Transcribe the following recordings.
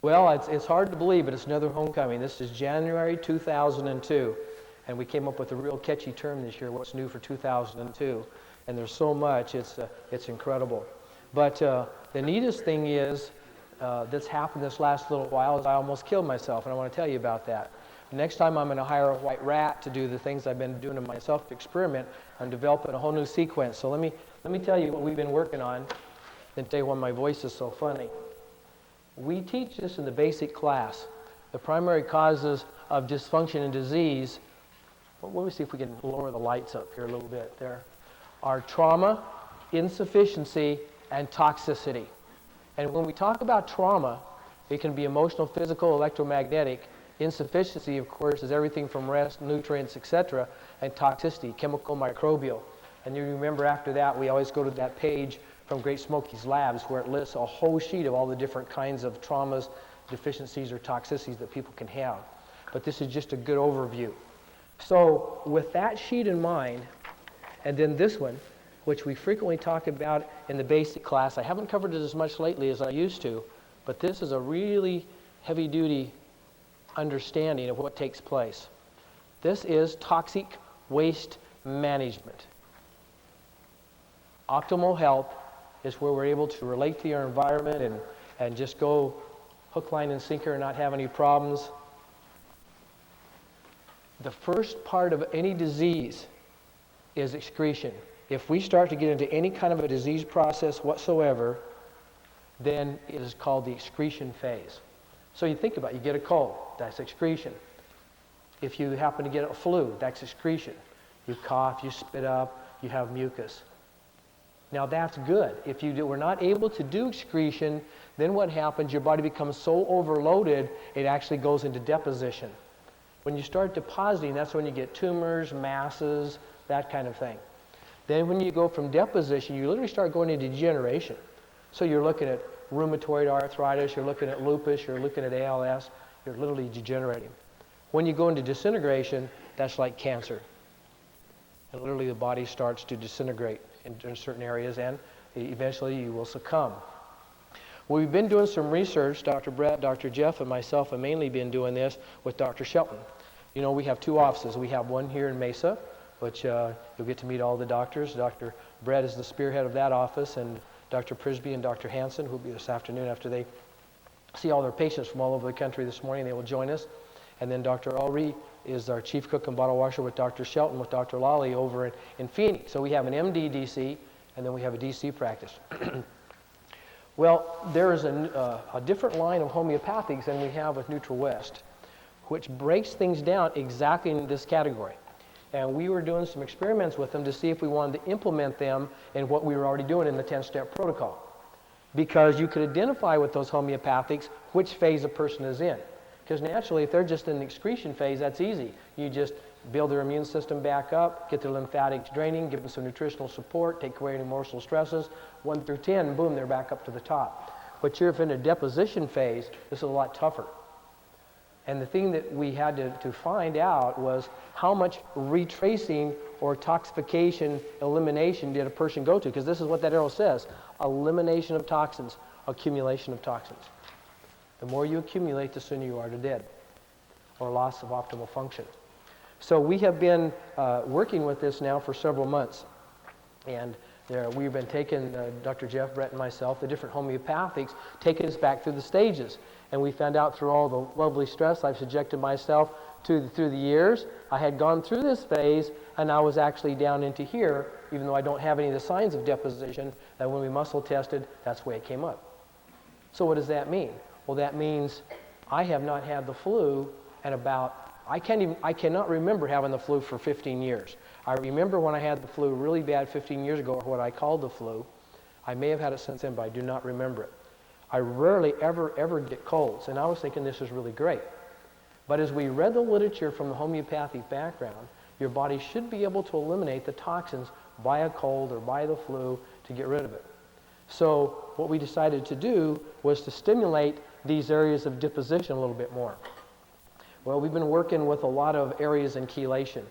Well, it's hard to believe, but it's another homecoming. This is January 2002, and we came up with a real catchy term this year, what's new for 2002. And there's so much, it's incredible. But the neatest thing is, that's happened this last little while, is I almost killed myself, and I want to tell you about that. Next time I'm going to hire a white rat to do the things I've been doing to myself to experiment. I'm developing a whole new sequence. So let me tell you what we've been working on, and tell you why my voice is so funny. We teach this in the basic class. The primary causes of dysfunction and disease, well, let me see if we can lower the lights up here a little bit there, are trauma, insufficiency, and toxicity. And when we talk about trauma, it can be emotional, physical, electromagnetic. Insufficiency, of course, is everything from rest, nutrients, etc., and toxicity, chemical, microbial. And you remember after that, we always go to that page from Great Smoky's Labs where it lists a whole sheet of all the different kinds of traumas, deficiencies, or toxicities that people can have. But this is just a good overview. So with that sheet in mind, and then this one, which we frequently talk about in the basic class, I haven't covered it as much lately as I used to, but this is a really heavy-duty understanding of what takes place. This is toxic waste management. Optimal health is where we're able to relate to your environment and just go hook, line, and sinker and not have any problems. The first part of any disease is excretion. If we start to get into any kind of a disease process whatsoever, then it is called the excretion phase. So you think about it, you get a cold, that's excretion. If you happen to get a flu, that's excretion. You cough, you spit up, you have mucus. Now that's good. If you were not able to do excretion, then what happens, your body becomes so overloaded, it actually goes into deposition. When you start depositing, that's when you get tumors, masses, that kind of thing. Then when you go from deposition, you literally start going into degeneration. So you're looking at rheumatoid arthritis, you're looking at lupus, you're looking at ALS, you're literally degenerating. When you go into disintegration, that's like cancer. And literally the body starts to disintegrate in certain areas, and eventually you will succumb. Well, we've been doing some research, Dr. Brett, Dr. Jeff, and myself have mainly been doing this with Dr. Shelton. You know, we have two offices. We have one here in Mesa, which you'll get to meet all the doctors. Dr. Brett is the spearhead of that office, and Dr. Prisby and Dr. Hansen, who will be this afternoon after they see all their patients from all over the country this morning. They will join us. And then Dr. Ulrey is our chief cook and bottle washer with Dr. Shelton, with Dr. Lawley over in Phoenix. So we have an MD DC, and then we have a DC practice. Well, there is a different line of homeopathics than we have with Neutral West, which breaks things down exactly in this category. And we were doing some experiments with them to see if we wanted to implement them in what we were already doing in the 10-step protocol. Because you could identify with those homeopathics which phase a person is in. Because naturally, if they're just in the excretion phase, that's easy. You just build their immune system back up, get their lymphatics draining, give them some nutritional support, take away any emotional stresses. 1 through 10, boom, they're back up to the top. But you're in a deposition phase, this is a lot tougher. And the thing that we had to find out was how much retracing or toxification elimination did a person go to? Because this is what that arrow says: elimination of toxins, accumulation of toxins. The more you accumulate, the sooner you are to dead, or loss of optimal function. So we have been working with this now for several months. And we've been taking, Dr. Jeff, Brett, and myself, the different homeopathics, taking us back through the stages. And we found out through all the lovely stress I've subjected myself to through the years, I had gone through this phase, and I was actually down into here, even though I don't have any of the signs of deposition, that when we muscle tested, that's the way it came up. So what does that mean? Well, that means I have not had the flu in I cannot remember having the flu for 15 years. I remember when I had the flu really bad 15 years ago, or what I called the flu. I may have had it since then, but I do not remember it. I rarely ever get colds, and I was thinking this is really great. But as we read the literature from the homeopathic background, your body should be able to eliminate the toxins by a cold or by the flu to get rid of it. So what we decided to do was to stimulate these areas of deposition a little bit more. Well, we've been working with a lot of areas in chelation.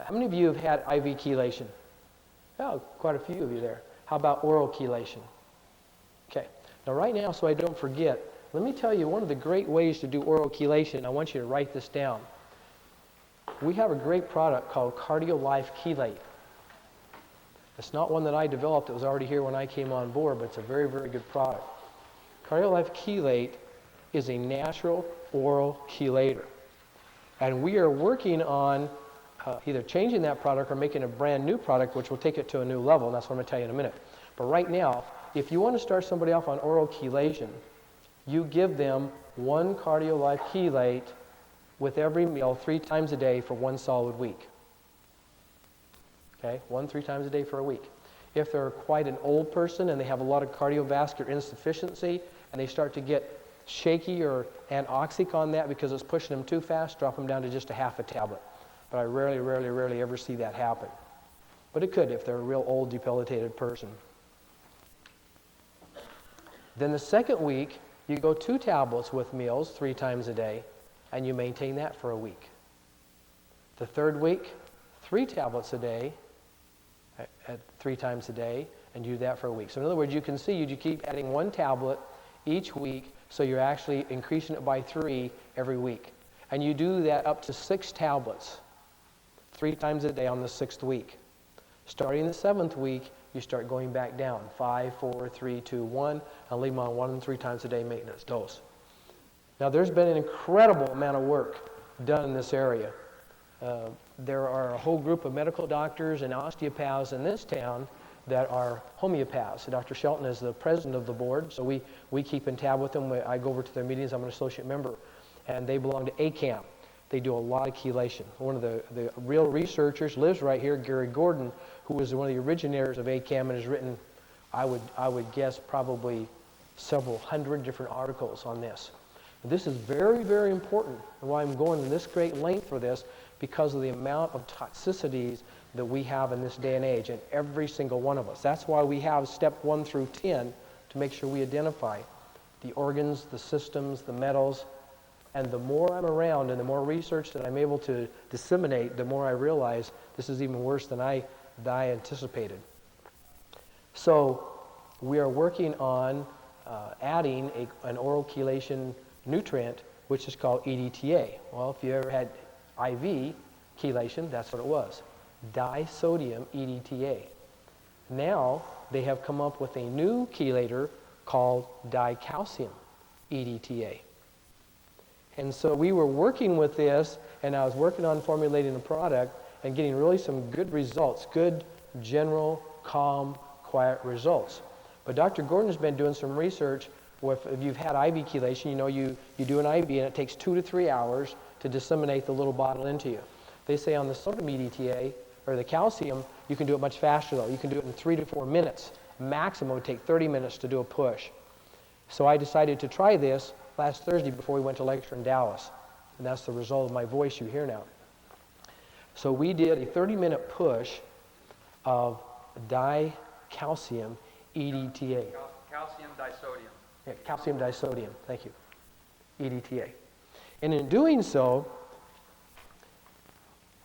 How many of you have had IV chelation? Oh, quite a few of you there. How about oral chelation? Okay. Now right now, so I don't forget, Let me tell you one of the great ways to do oral chelation. I want you to write this down. We have a great product called CardioLife Chelate. It's not one that I developed. It was already here when I came on board, but it's a very, very good product. CardioLife Chelate is a natural oral chelator. And we are working on either changing that product or making a brand new product which will take it to a new level, and that's what I'm going to tell you in a minute. But right now, if you want to start somebody off on oral chelation, you give them one CardioLife Chelate with every meal 3 times a day for 1 solid week. Okay, 3 times a day for a week. If they're quite an old person and they have a lot of cardiovascular insufficiency and they start to get shaky or anoxic on that because it's pushing them too fast, drop them down to just a half a tablet. But I rarely ever see that happen. But it could if they're a real old, debilitated person. Then the second week, you go 2 tablets with meals 3 times a day, and you maintain that for a week. The third week, 3 tablets a day, at 3 times a day, and you do that for a week. So in other words, you can see you keep adding 1 tablet each week, so you're actually increasing it by 3 every week. And you do that up to 6 tablets, 3 times a day on the 6th week. Starting the 7th week, you start going back down, 5, 4, 3, 2, 1, and leave them on 1 and 3 times a day maintenance dose. Now there's been an incredible amount of work done in this area. There are a whole group of medical doctors and osteopaths in this town that are homeopaths. Dr. Shelton is the president of the board, so we keep in tab with them. I go over to their meetings. I'm an associate member, and they belong to ACAM. They do a lot of chelation. One of the real researchers lives right here, Gary Gordon, who was one of the originators of ACAM and has written, I would guess, probably several hundred different articles on this. This is very, very important, and why I'm going to this great length for this, because of the amount of toxicities that we have in this day and age, and every single one of us. That's why we have step 1 through 10 to make sure we identify the organs, the systems, the metals, and the more I'm around and the more research that I'm able to disseminate, the more I realize this is even worse than I anticipated. So we are working on adding an oral chelation nutrient, which is called EDTA. Well, if you ever had IV chelation, that's what it was, disodium EDTA. Now they have come up with a new chelator called dicalcium EDTA. And so we were working with this, and I was working on formulating a product and getting really some good results, good, general, calm, quiet results. But Dr. Gordon has been doing some research with, if you've had IV chelation, you know you do an IV and it takes 2 to 3 hours to disseminate the little bottle into you. They say on the sodium EDTA, or the calcium, you can do it much faster though. You can do it in 3 to 4 minutes. Maximum would take 30 minutes to do a push. So I decided to try this last Thursday before we went to lecture in Dallas. And that's the result of my voice you hear now. So we did a 30-minute push of dicalcium EDTA. Calcium disodium. Yeah, calcium disodium, thank you, EDTA. And in doing so,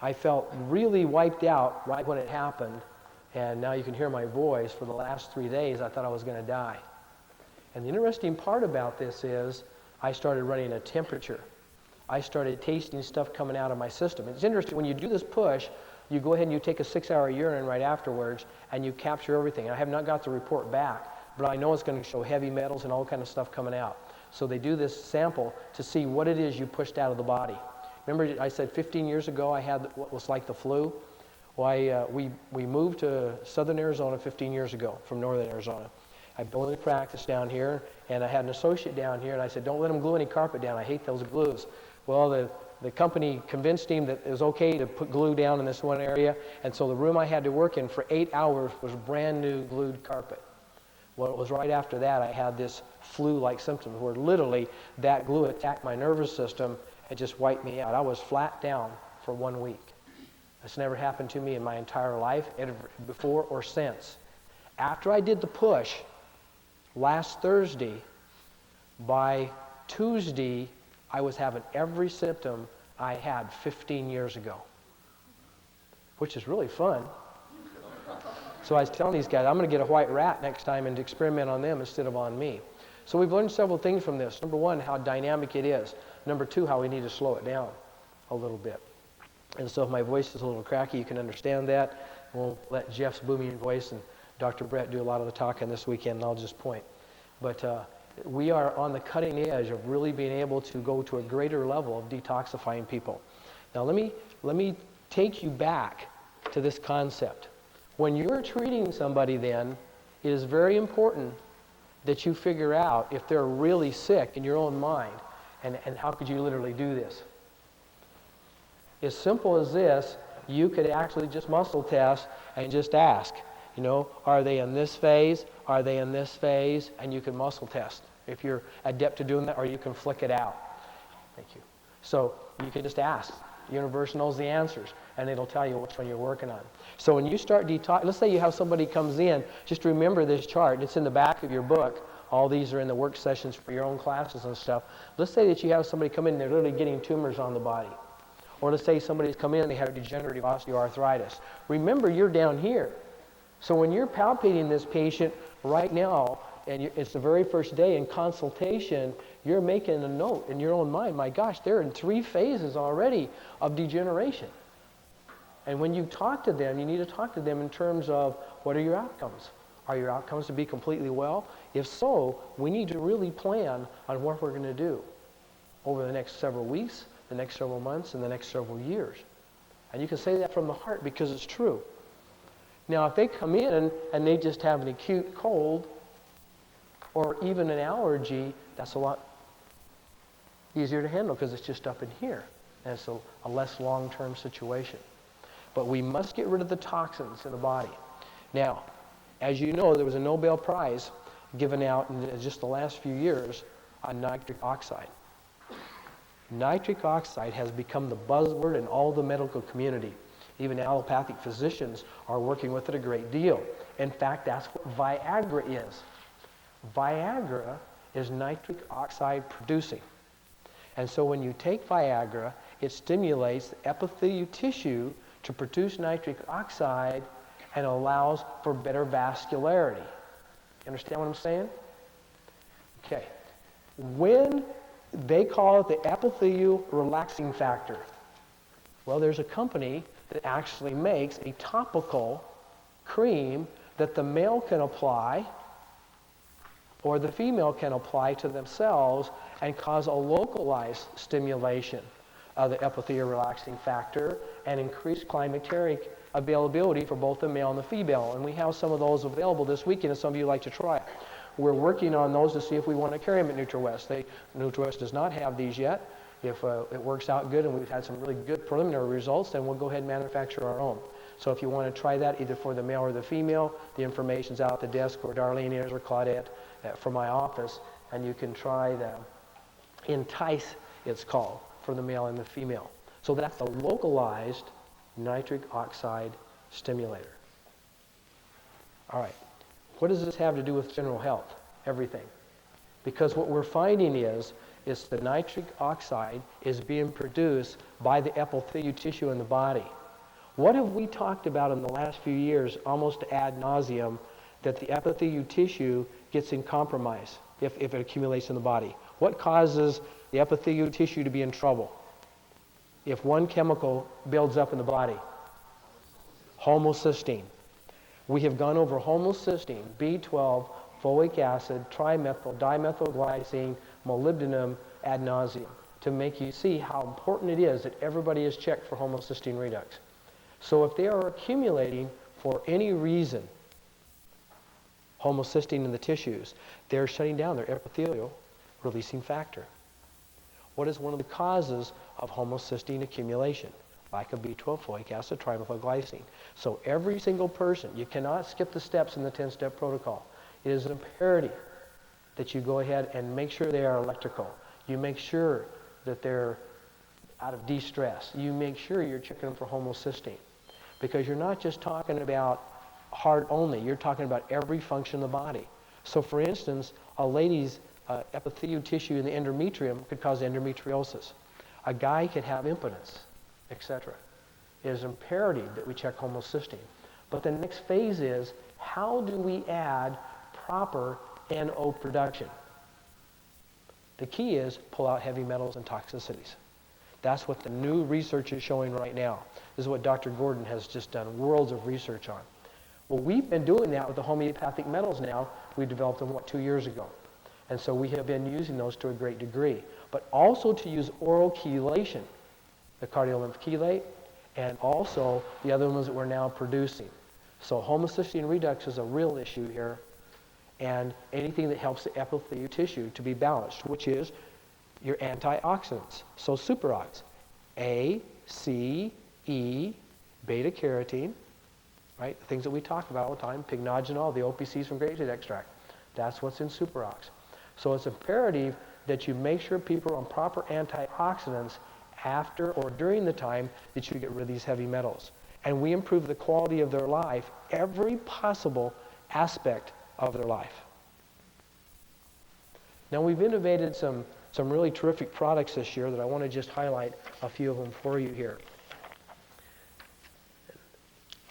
I felt really wiped out right when it happened, and now you can hear my voice. For the last 3 days, I thought I was going to die. And the interesting part about this is I started running a temperature. I started tasting stuff coming out of my system. It's interesting, when you do this push, you go ahead and you take a 6-hour urine right afterwards, and you capture everything. I have not got the report back, but I know it's going to show heavy metals and all kind of stuff coming out. So they do this sample to see what it is you pushed out of the body. Remember I said 15 years ago I had what was like the flu? Well, we moved to southern Arizona 15 years ago from northern Arizona. I built a practice down here, and I had an associate down here, and I said, don't let him glue any carpet down. I hate those glues. Well, the company convinced him that it was okay to put glue down in this one area, and so the room I had to work in for 8 hours was brand new glued carpet. Well, it was right after that I had this flu-like symptoms where literally that glue attacked my nervous system and just wiped me out. I was flat down for 1 week. That's never happened to me in my entire life, before or since. After I did the push last Thursday, by Tuesday, I was having every symptom I had 15 years ago, which is really fun. So I was telling these guys, I'm going to get a white rat next time and experiment on them instead of on me. So we've learned several things from this. Number one, how dynamic it is. Number two, how we need to slow it down a little bit. And so if my voice is a little cracky, you can understand that. We'll let Jeff's booming voice and Dr. Brett do a lot of the talking this weekend, and I'll just point. But we are on the cutting edge of really being able to go to a greater level of detoxifying people. Now let me take you back to this concept. When you're treating somebody then, it is very important that you figure out if they're really sick in your own mind, and how could you literally do this. As simple as this, you could actually just muscle test and just ask, are they in this phase? Are they in this phase? And you can muscle test if you're adept to doing that, or you can flick it out. Thank you. So you can just ask. The universe knows the answers, and it'll tell you which one you're working on. So when you start let's say you have somebody comes in, just remember this chart. It's in the back of your book. All these are in the work sessions for your own classes and stuff. Let's say that you have somebody come in and they're literally getting tumors on the body. Or let's say somebody's come in and they have degenerative osteoarthritis. Remember, you're down here. So when you're palpating this patient right now, and it's the very first day in consultation, you're making a note in your own mind, my gosh, they're in 3 phases already of degeneration. And when you talk to them, you need to talk to them in terms of, what are your outcomes? Are your outcomes to be completely well? If so, we need to really plan on what we're going to do over the next several weeks, the next several months, and the next several years. And you can say that from the heart because it's true. Now, if they come in and they just have an acute cold or even an allergy, that's a lot easier to handle because it's just up in here. And it's a less long-term situation. But we must get rid of the toxins in the body. Now, as you know, there was a Nobel Prize given out in just the last few years on nitric oxide. Nitric oxide has become the buzzword in all the medical community. Even allopathic physicians are working with it a great deal. In fact, that's what Viagra is. Viagra is nitric oxide producing. And so when you take Viagra, it stimulates the epithelial tissue to produce nitric oxide and allows for better vascularity. You understand what I'm saying? Okay. When they call it the epithelial relaxing factor, well, there's a company that actually makes a topical cream that the male can apply or the female can apply to themselves and cause a localized stimulation of the epithelial relaxing factor and increase climacteric availability for both the male and the female. And we have some of those available this weekend, and some of you like to try it. We're working on those to see if we want to carry them at NutriWest. NutriWest does not have these yet. If it works out good and we've had some really good preliminary results, then we'll go ahead and manufacture our own. So if you want to try that either for the male or the female, the information's out at the desk, or Darlene is, or Claudette from my office, and you can try the Entice, it's called, for the male and the female. So that's a localized nitric oxide stimulator. All right. What does this have to do with general health? Everything. Because what we're finding is the nitric oxide is being produced by the epithelial tissue in the body. What have we talked about in the last few years, almost ad nauseum, that the epithelial tissue gets in compromise if it accumulates in the body? What causes the epithelial tissue to be in trouble if one chemical builds up in the body? Homocysteine. We have gone over homocysteine, B12, folic acid, trimethyl, dimethylglycine, molybdenum ad nauseum to make you see how important it is that everybody is checked for homocysteine redox. So if they are accumulating for any reason homocysteine in the tissues, they're shutting down their epithelial releasing factor. What is one of the causes of homocysteine accumulation? Lack of B12, folic acid, trimethylglycine. So every single person, you cannot skip the steps in the 10-step protocol. It is imperative that you go ahead and make sure they are electrical. You make sure that they're out of de-stress. You make sure you're checking them for homocysteine. Because you're not just talking about heart only, you're talking about every function of the body. So for instance, a lady's epithelial tissue in the endometrium could cause endometriosis. A guy could have impotence, etc. It is imperative that we check homocysteine. But the next phase is, how do we add proper NO production? The key is pull out heavy metals and toxicities. That's what the new research is showing right now. This is what Dr. Gordon has just done worlds of research on. Well, we've been doing that with the homeopathic metals now. We developed them, 2 years ago. And so we have been using those to a great degree. But also to use oral chelation, the cardiolymph chelate, and also the other ones that we're now producing. So homocysteine redux is a real issue here, and anything that helps the epithelial tissue to be balanced, which is your antioxidants. So superox, A, C, E, beta-carotene, right? The things that we talk about all the time, pycnogenol, the OPCs from grapeseed extract. That's what's in superox. So it's imperative that you make sure people are on proper antioxidants after or during the time that you get rid of these heavy metals. And we improve the quality of their life, every possible aspect of their life. Now we've innovated some really terrific products this year that I want to just highlight a few of them for you here.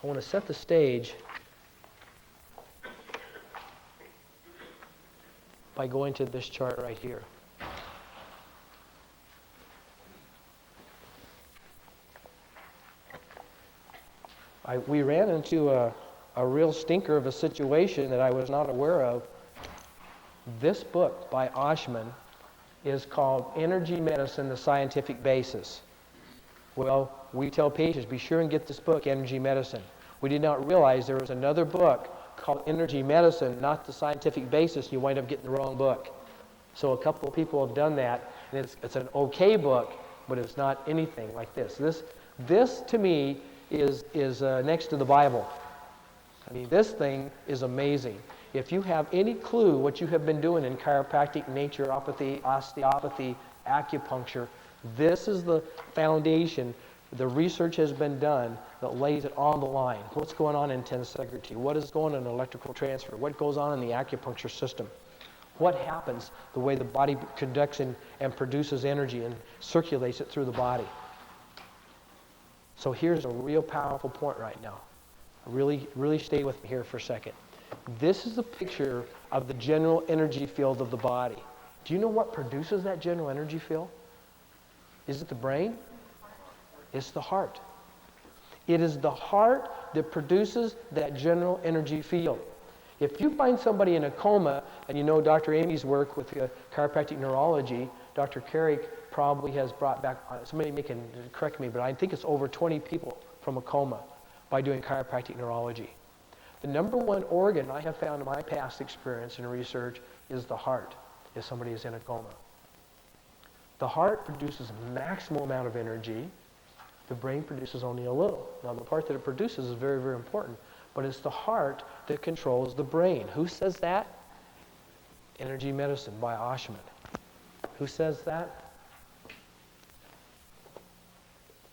I want to set the stage by going to this chart right here. We ran into a real stinker of a situation that I was not aware of. This book by Oshman is called Energy Medicine, the Scientific Basis. Well, we tell patients, be sure and get this book, Energy Medicine. We did not realize there was another book called Energy Medicine, not the Scientific Basis, and you wind up getting the wrong book. So a couple of people have done that, and it's an okay book, but it's not anything like this. This to me is next to the Bible. I mean, this thing is amazing. If you have any clue what you have been doing in chiropractic, naturopathy, osteopathy, acupuncture, this is the foundation. The research has been done that lays it on the line. What's going on in tensegrity? What is going on in electrical transfer? What goes on in the acupuncture system? What happens the way the body conducts and produces energy and circulates it through the body? So here's a real powerful point right now. Really stay with me here for a second. This is a picture of the general energy field of the body. Do you know what produces that general energy field? Is it the brain? It's the heart. It is the heart that produces that general energy field. If you find somebody in a coma, and you know Dr. Amy's work with chiropractic neurology, Dr. Carrick probably has brought back, somebody can correct me, but I think it's over 20 people from a coma by doing chiropractic neurology. The number one organ I have found in my past experience and research is the heart, if somebody is in a coma. The heart produces a maximal amount of energy. The brain produces only a little. Now, the part that it produces is very, very important, but it's the heart that controls the brain. Who says that? Energy Medicine by Oshman. Who says that?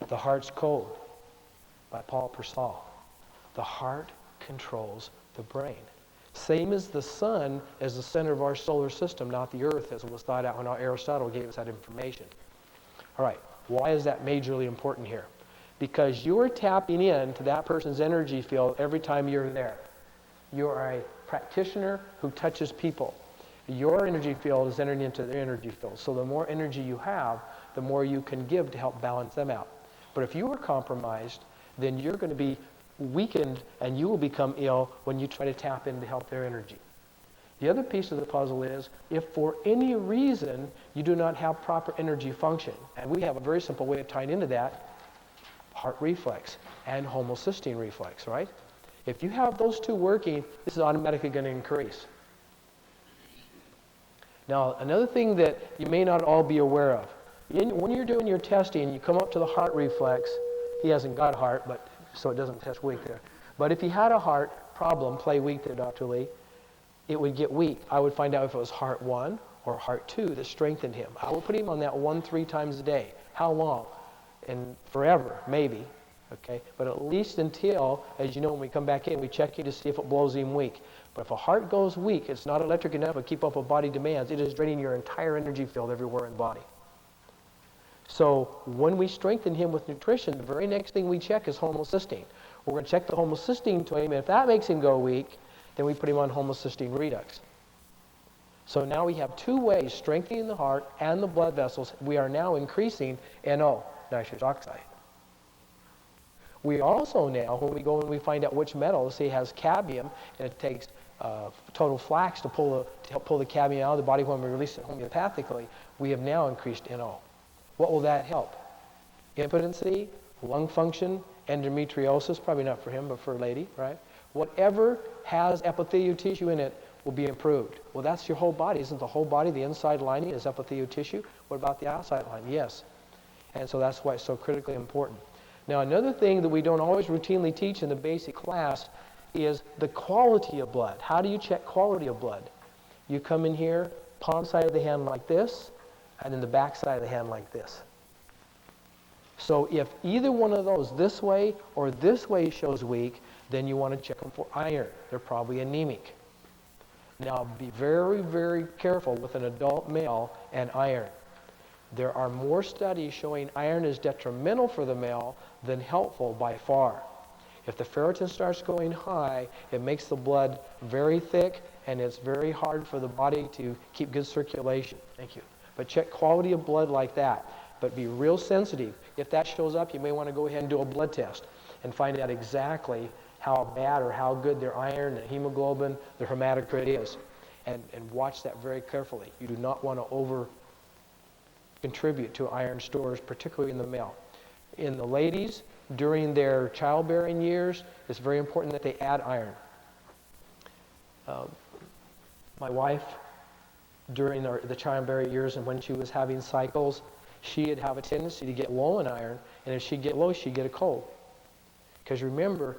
The Heart's Code by Paul Purcell. The heart controls the brain. Same as the sun as the center of our solar system, not the earth, as it was thought out when Aristotle gave us that information. All right, why is that majorly important here? Because you're tapping into that person's energy field every time you're there. You are a practitioner who touches people. Your energy field is entering into their energy field. So the more energy you have, the more you can give to help balance them out. But if you are compromised, then you're going to be weakened and you will become ill when you try to tap in to help their energy. The other piece of the puzzle is if for any reason you do not have proper energy function, and we have a very simple way of tying into that, heart reflex and homocysteine reflex, right? If you have those two working, this is automatically going to increase. Now, another thing that you may not all be aware of, when you're doing your testing, you come up to the heart reflex. He hasn't got heart, but so it doesn't test weak there. But if he had a heart problem, play weak there, Dr. Lee, it would get weak. I would find out if it was heart 1 or heart 2 that strengthened him. I would put him on that 1-3 times a day. How long? And forever, maybe. Okay? But at least until, as you know, when we come back in, we check you to see if it blows him weak. But if a heart goes weak, it's not electric enough to keep up with body demands. It is draining your entire energy field everywhere in the body. So when we strengthen him with nutrition, the very next thing we check is homocysteine. We're going to check the homocysteine to him, and if that makes him go weak, then we put him on homocysteine redux. So now we have two ways, strengthening the heart and the blood vessels. We are now increasing NO, nitrous oxide. We also now, when we go and we find out which metal, say has cadmium, and it takes total flax to help pull the cadmium out of the body when we release it homeopathically, we have now increased NO. What will that help? Impotency, lung function, endometriosis, probably not for him, but for a lady, right? Whatever has epithelial tissue in it will be improved. Well, that's your whole body. Isn't the whole body, the inside lining is epithelial tissue? What about the outside lining? Yes. And so that's why it's so critically important. Now, another thing that we don't always routinely teach in the basic class is the quality of blood. How do you check quality of blood? You come in here, palm side of the hand like this, and then the back side of the hand like this. So if either one of those, this way or this way, shows weak, then you want to check them for iron. They're probably anemic. Now, be very, very careful with an adult male and iron. There are more studies showing iron is detrimental for the male than helpful by far. If the ferritin starts going high, it makes the blood very thick, and it's very hard for the body to keep good circulation. Thank you. But check quality of blood like that. But be real sensitive. If that shows up, you may want to go ahead and do a blood test and find out exactly how bad or how good their iron, their hemoglobin, their hematocrit is. And watch that very carefully. You do not want to over contribute to iron stores, particularly in the male. In the ladies, during their childbearing years, it's very important that they add iron. My wife, during the childbearing years and when she was having cycles, she'd have a tendency to get low in iron, and if she'd get low, she'd get a cold. Because remember,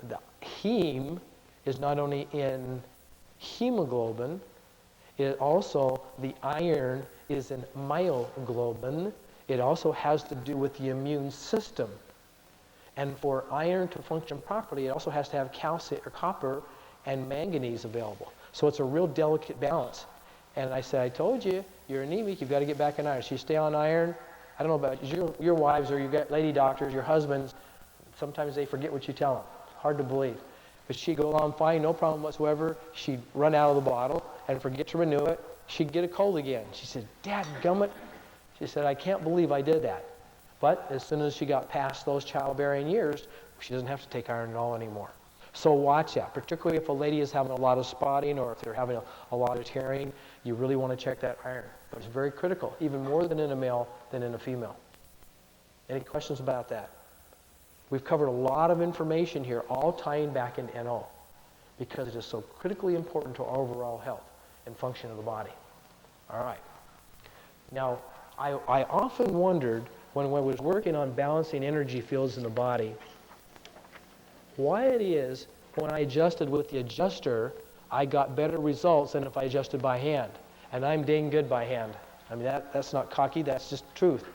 the heme is not only in hemoglobin, it also, the iron is in myoglobin. It also has to do with the immune system. And for iron to function properly, it also has to have calcium or copper and manganese available. So it's a real delicate balance. And I said, I told you, you're anemic, you've got to get back on iron. So you stay on iron. I don't know about your wives or your lady doctors, your husbands, sometimes they forget what you tell them. Hard to believe. But she'd go along fine, no problem whatsoever. She'd run out of the bottle and forget to renew it. She'd get a cold again. She said, "Dadgummit." She said, "I can't believe I did that." But as soon as she got past those childbearing years, she doesn't have to take iron at all anymore. So watch that, particularly if a lady is having a lot of spotting or if they're having a lot of tearing, you really want to check that iron. But it's very critical, even more than in a male than in a female. Any questions about that? We've covered a lot of information here, all tying back into NO, because it is so critically important to our overall health and function of the body. All right. Now, I often wondered when I was working on balancing energy fields in the body, why it is when I adjusted with the adjuster, I got better results than if I adjusted by hand. And I'm dang good by hand. I mean, that's not cocky, that's just truth.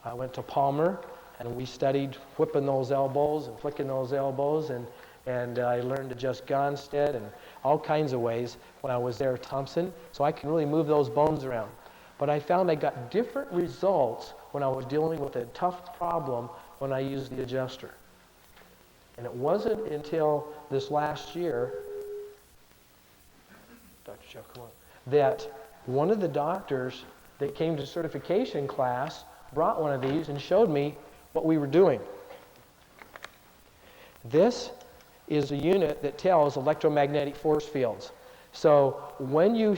I went to Palmer, and we studied whipping those elbows and flicking those elbows, and I learned to adjust Gonstead and all kinds of ways when I was there at Thompson, so I can really move those bones around. But I found I got different results when I was dealing with a tough problem when I used the adjuster. And it wasn't until this last year, Dr. Jeff, come on, that one of the doctors that came to certification class brought one of these and showed me what we were doing. This is a unit that tells electromagnetic force fields. So when you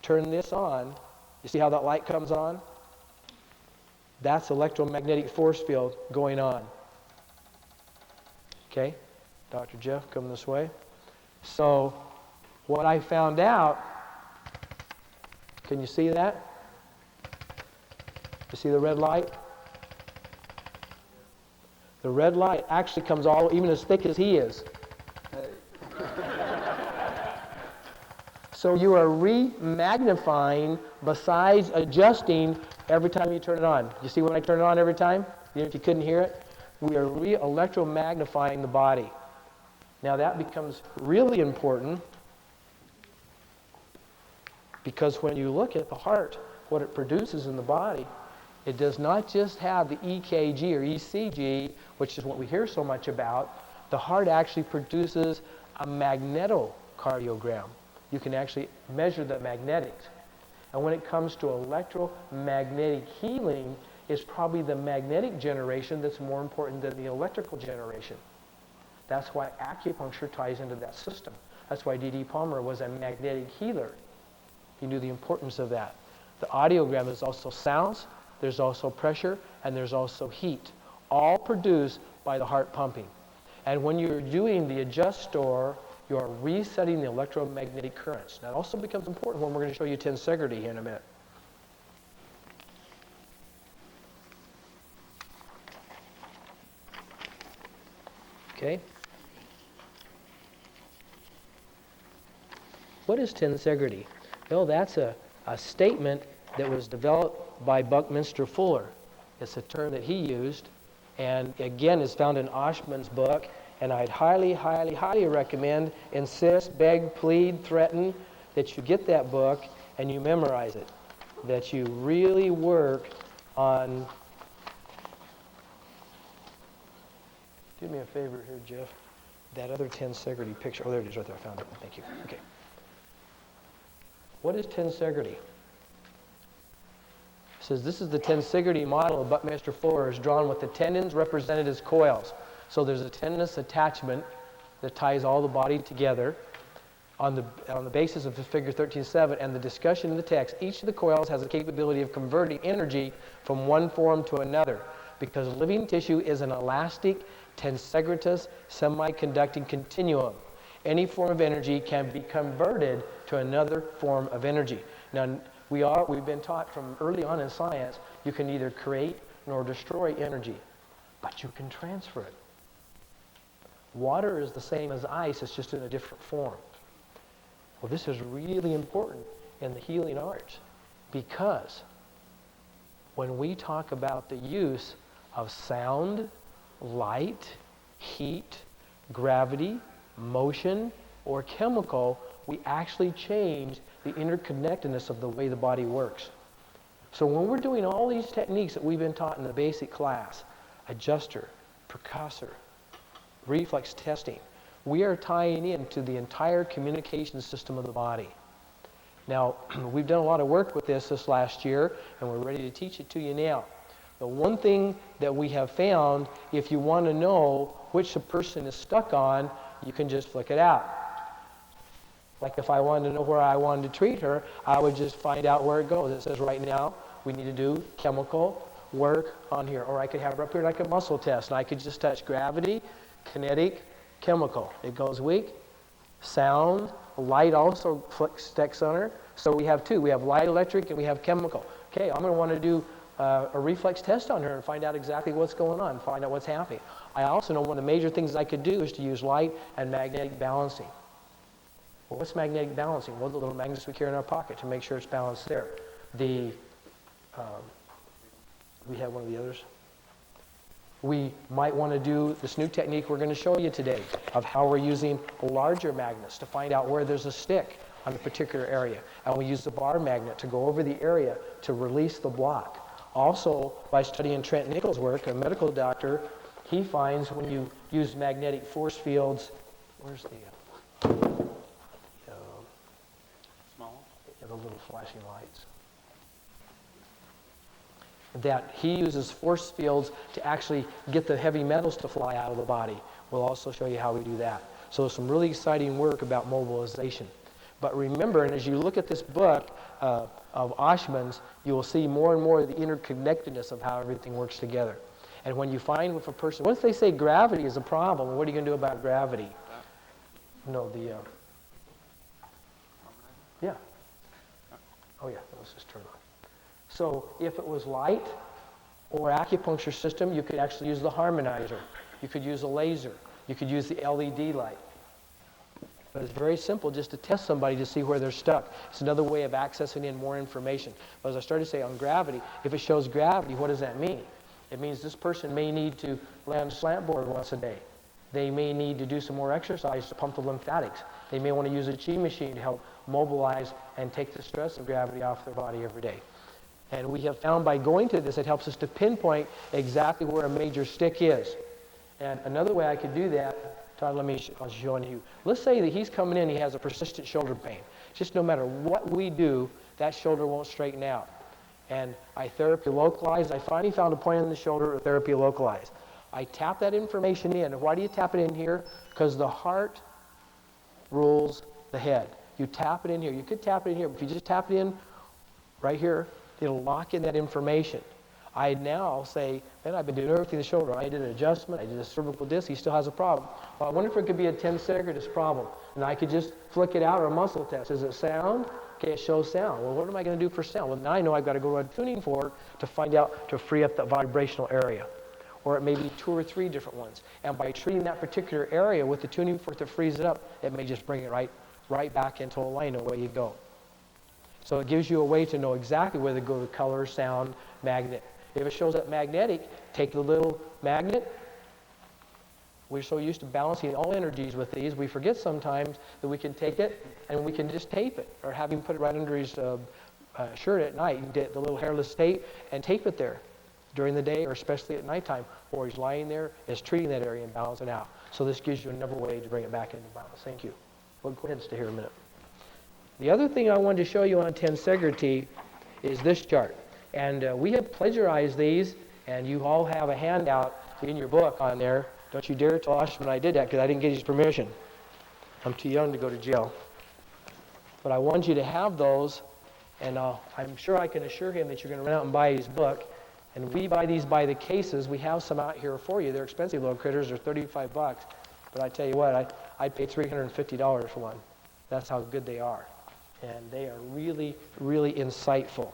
turn this on, you see how that light comes on? That's electromagnetic force field going on. Okay, Dr. Jeff, come this way. So what I found out, can you see that? You see the red light? The red light actually comes all, even as thick as he is. So you are re-magnifying besides adjusting every time you turn it on. You see when I turn it on every time? Even if you couldn't hear it? We are re-electromagnifying the body. Now that becomes really important because when you look at the heart, what it produces in the body, it does not just have the EKG or ECG, which is what we hear so much about. The heart actually produces a magnetocardiogram. you can actually measure the magnetics. And when it comes to electromagnetic healing, it's probably the magnetic generation that's more important than the electrical generation. That's why acupuncture ties into that system. That's why D.D. Palmer was a magnetic healer. He knew the importance of that. The audiogram is also sounds, there's also pressure, and there's also heat, all produced by the heart pumping. And when you're doing the adjustor, you're resetting the electromagnetic currents. That also becomes important when we're going to show you tensegrity here in a minute. Okay? What is tensegrity? Well, that's a statement that was developed by Buckminster Fuller. It's a term that he used, and again is found in Oshman's book, and I'd highly, highly, highly recommend, insist, beg, plead, threaten that you get that book and you memorize it, that you really work on. Do me a favor here, Jeff. That other tensegrity picture. Oh, there it is right there. I found it. Thank you. Okay. What is tensegrity? It says this is the tensegrity model of Buckminster Fuller is drawn with the tendons represented as coils. So there's a tendinous attachment that ties all the body together on the basis of the figure 13.7 and the discussion in the text. Each of the coils has the capability of converting energy from one form to another because living tissue is an elastic, tensegritous, semiconducting continuum. Any form of energy can be converted to another form of energy. Now, we've been taught from early on in science, you can neither create nor destroy energy, but you can transfer it. Water is the same as ice, it's just in a different form. Well, this is really important in the healing arts because when we talk about the use of sound, light, heat, gravity, motion, or chemical, we actually change the interconnectedness of the way the body works. So when we're doing all these techniques that we've been taught in the basic class, adjuster, percussor, reflex testing, we are tying into the entire communication system of the body. Now, we've done a lot of work with this last year, and we're ready to teach it to you now. The one thing that we have found, if you want to know which a person is stuck on, you can just flick it out. Like if I wanted to know where I wanted to treat her, I would just find out where it goes. It says right now, we need to do chemical work on here. Or I could have it up here like a muscle test, and I could just touch gravity, kinetic, chemical. It goes weak. Sound, light also sticks on her. So we have two. We have light electric and we have chemical. Okay, I'm going to want to do a reflex test on her and find out exactly what's going on, find out what's happening. I also know one of the major things I could do is to use light and magnetic balancing. Well, what's magnetic balancing? Well, the little magnets we carry in our pocket to make sure it's balanced there. We have one of the others. We might want to do this new technique we're going to show you today of how we're using larger magnets to find out where there's a stick on a particular area. And we use the bar magnet to go over the area to release the block. Also, by studying Trent Nichols' work, a medical doctor, he finds when you use magnetic force fields, where's the little flashing lights, that he uses force fields to actually get the heavy metals to fly out of the body. We'll also show you how we do that. So there's some really exciting work about mobilization. But remember, and as you look at this book of Oshman's, you will see more and more of the interconnectedness of how everything works together. And when you find with a person, once they say gravity is a problem, what are you going to do about gravity? No, yeah. Oh yeah, let's just turn on. So if it was light or acupuncture system, you could actually use the harmonizer. You could use a laser. You could use the LED light. But it's very simple just to test somebody to see where they're stuck. It's another way of accessing in more information. But as I started to say on gravity, if it shows gravity, what does that mean? It means this person may need to lay on a slant board once a day. They may need to do some more exercise to pump the lymphatics. They may want to use a chi machine to help mobilize and take the stress of gravity off their body every day. And we have found by going to this, it helps us to pinpoint exactly where a major stick is. And another way I could do that, Todd, I'll show you. Let's say that he's coming in, he has a persistent shoulder pain. Just no matter what we do, that shoulder won't straighten out. And I therapy localized. I finally found a point in the shoulder with therapy localized. I tap that information in. And why do you tap it in here? Because the heart rules the head. You tap it in here. You could tap it in here, but if you just tap it in right here, it'll lock in that information. I now say, man, I've been doing everything in the shoulder. I did an adjustment. I did a cervical disc. He still has a problem. Well, I wonder if it could be a tensegrity problem. And I could just flick it out or a muscle test. Does it sound? Okay, it shows sound. Well, what am I going to do for sound? Well, now I know I've got to go to a tuning fork to find out, to free up that vibrational area. Or it may be 2 or 3 different ones. And by treating that particular area with the tuning fork that frees it up, it may just bring it right back into alignment, away you go. So it gives you a way to know exactly where to go to color, sound, magnet. If it shows up magnetic, take the little magnet. We're so used to balancing all energies with these, we forget sometimes that we can take it and we can just tape it, or have him put it right under his shirt at night. You can get the little hairless tape and tape it there during the day, or especially at nighttime, or he's lying there, is treating that area and balancing it out. So this gives you another way to bring it back into balance. Thank you. Well, go ahead and stay here a minute. The other thing I wanted to show you on tensegrity is this chart. And we have plagiarized these, and you all have a handout in your book on there. Don't you dare tell Ashman I did that, because I didn't get his permission. I'm too young to go to jail. But I want you to have those, and I'm sure I can assure him that you're going to run out and buy his book. And we buy these by the cases. We have some out here for you. They're expensive little critters. They're $35. But I tell you what, I paid $350 for one. That's how good they are. And they are really, really insightful.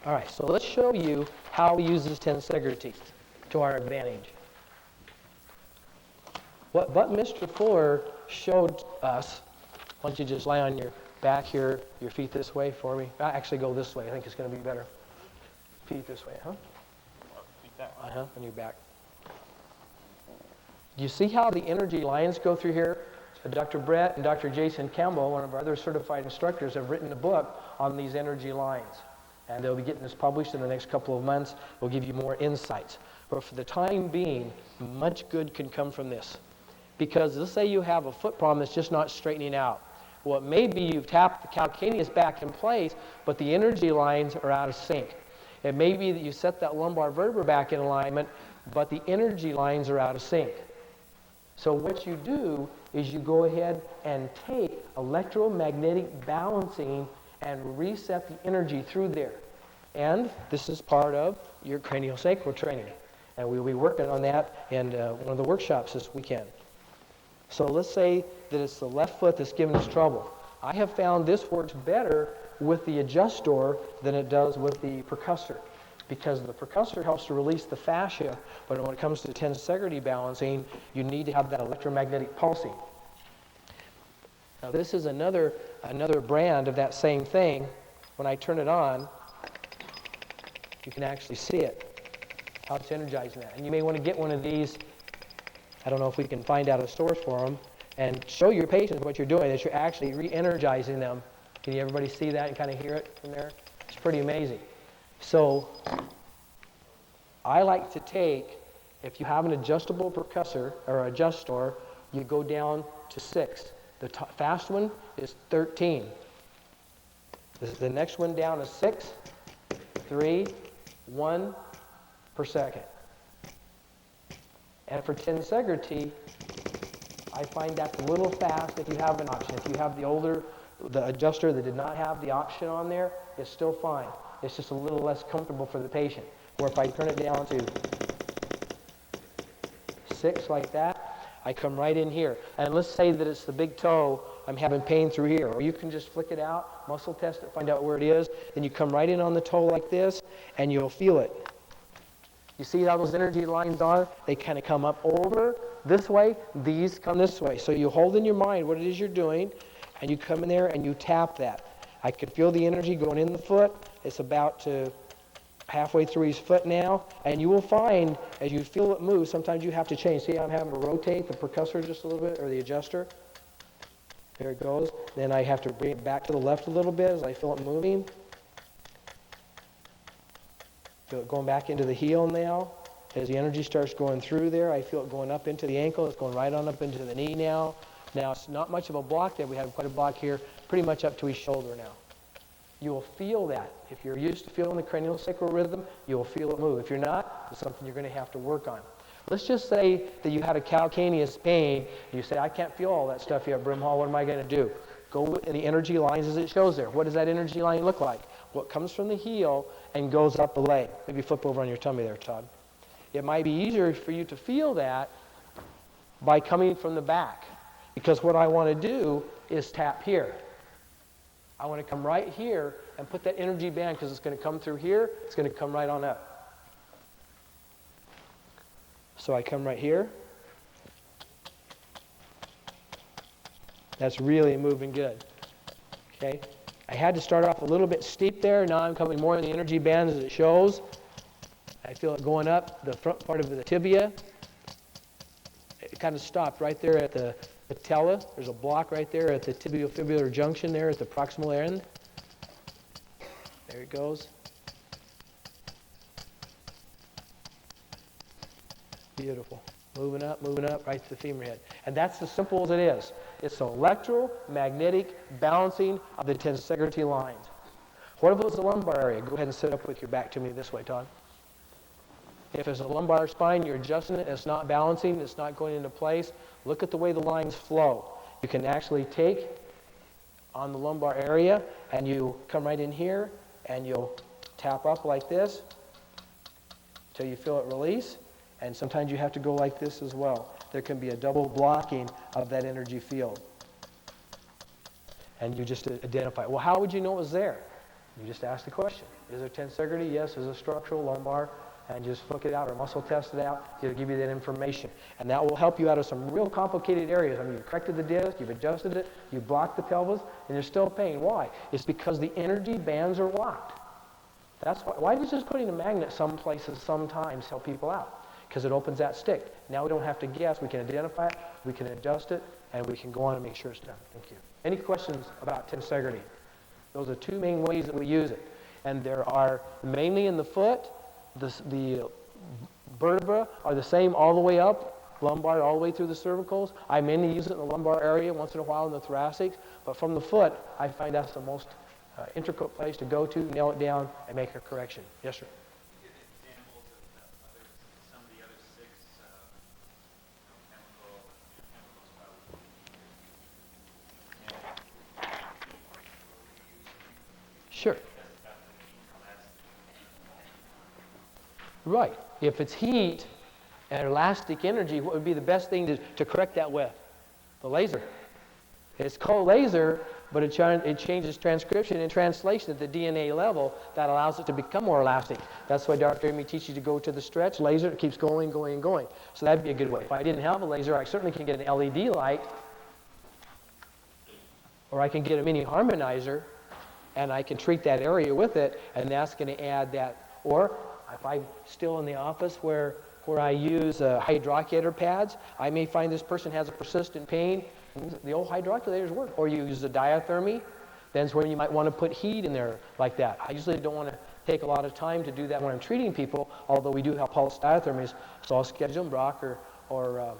All right, so let's show you how we use this tensegrity to our advantage. What Mr. Fuller showed us, why don't you just lie on your back here, your feet this way for me. Actually, go this way. I think it's going to be better. Feet this way, huh? Feet back. On your back. You see how the energy lines go through here? Dr. Brett and Dr. Jason Campbell, one of our other certified instructors, have written a book on these energy lines. And they'll be getting this published in the next couple of months. We'll give you more insights. But for the time being, much good can come from this. Because let's say you have a foot problem that's just not straightening out. Well, it may be you've tapped the calcaneus back in place, but the energy lines are out of sync. It may be that you set that lumbar vertebra back in alignment, but the energy lines are out of sync. So what you do is you go ahead and take electromagnetic balancing and reset the energy through there. And this is part of your craniosacral training. And we'll be working on that in one of the workshops this weekend. So let's say that it's the left foot that's giving us trouble. I have found this works better with the adjustor than it does with the percussor, because the percussor helps to release the fascia, but when it comes to tensegrity balancing, you need to have that electromagnetic pulsing. Now this is another brand of that same thing. When I turn it on, you can actually see it, how it's energizing that. And you may want to get one of these. I don't know if we can find out a source for them, and show your patients what you're doing, that you're actually re-energizing them. Can you everybody see that and kind of hear it from there? It's pretty amazing. So I like to take, if you have an adjustable percussor or adjustor, you go down to 6. The fast one is 13. The next one down is 6, 3, 1 per second. And for tensegrity, I find that's a little fast if you have an option. If you have the adjuster that did not have the option on there, it's still fine. It's just a little less comfortable for the patient. Or if I turn it down to 6 like that, I come right in here. And let's say that it's the big toe, I'm having pain through here. Or you can just flick it out, muscle test it, find out where it is. Then you come right in on the toe like this, and you'll feel it. You see how those energy lines are? They kind of come up over this way. These come this way. So you hold in your mind what it is you're doing, and you come in there and you tap that. I can feel the energy going in the foot. It's about to halfway through his foot now, and you will find as you feel it move, sometimes you have to change. See how I'm having to rotate the percussor just a little bit, or the adjuster? There it goes. Then I have to bring it back to the left a little bit as I feel it moving. Feel it going back into the heel now. as the energy starts going through there, I feel it going up into the ankle. It's going right on up into the knee now. Now, it's not much of a block there. We have quite a block here, pretty much up to his shoulder now. You will feel that. If you're used to feeling the craniosacral rhythm, you will feel it move. If you're not, it's something you're going to have to work on. Let's just say that you had a calcaneus pain, and you say, I can't feel all that stuff here at Brimhall. What am I going to do? Go in the energy lines as it shows there. What does that energy line look like? What comes from the heel and goes up the leg. Maybe flip over on your tummy there, Todd. It might be easier for you to feel that by coming from the back, because what I want to do is tap here. I want to come right here and put that energy band, because it's going to come through here, it's going to come right on up. So I come right here. That's really moving good. Okay? I had to start off a little bit steep there. Now I'm coming more in the energy band as it shows. I feel it going up the front part of the tibia. It kind of stopped right there at the patella. There's a block right there at the tibiofibular junction there at the proximal end. There it goes. Beautiful. Moving up, right to the femur head. And that's as simple as it is. It's an electromagnetic balancing of the tensegrity lines. What if it was the lumbar area? Go ahead and sit up with your back to me this way, Todd. If it's a lumbar spine, you're adjusting it, it's not balancing, it's not going into place, look at the way the lines flow. You can actually take on the lumbar area, and you come right in here, and you'll tap up like this until you feel it release. And sometimes you have to go like this as well. There can be a double blocking of that energy field. And you just identify it. Well, how would you know it was there? You just ask the question. Is there tensegrity? Yes. Is it structural, lumbar? And just look it out or muscle test it out. It'll give you that information. And that will help you out of some real complicated areas. I mean, you've corrected the disc, you've adjusted it, you've blocked the pelvis, and there's still pain. Why? It's because the energy bands are locked. That's why does just putting a magnet some places sometimes help people out? Because it opens that stick. Now we don't have to guess. We can identify it, we can adjust it, and we can go on and make sure it's done. Thank you. Any questions about tensegrity? Those are two main ways that we use it. And there are mainly in the foot. The vertebrae are the same all the way up, lumbar all the way through the cervicals. I mainly use it in the lumbar area, once in a while in the thoracics. But from the foot, I find that's the most intricate place to go to, nail it down, and make a correction. Yes, sir? Sure. Right. If it's heat and elastic energy, what would be the best thing to correct that with? The laser. It's called laser, but it changes transcription and translation at the DNA level that allows it to become more elastic. That's why Dr. Amy teaches you to go to the stretch laser. It keeps going, going, going. So that'd be a good way. If I didn't have a laser, I certainly can get an LED light, or I can get a mini harmonizer, and I can treat that area with it, and that's going to add that. Or if I'm still in the office where I use hydroculator pads, I may find this person has a persistent pain. The old hydroculators work. Or you use the diathermy. That's where you might want to put heat in there like that. I usually don't want to take a lot of time to do that when I'm treating people, although we do have pulse diathermies. So I'll schedule them. Brock or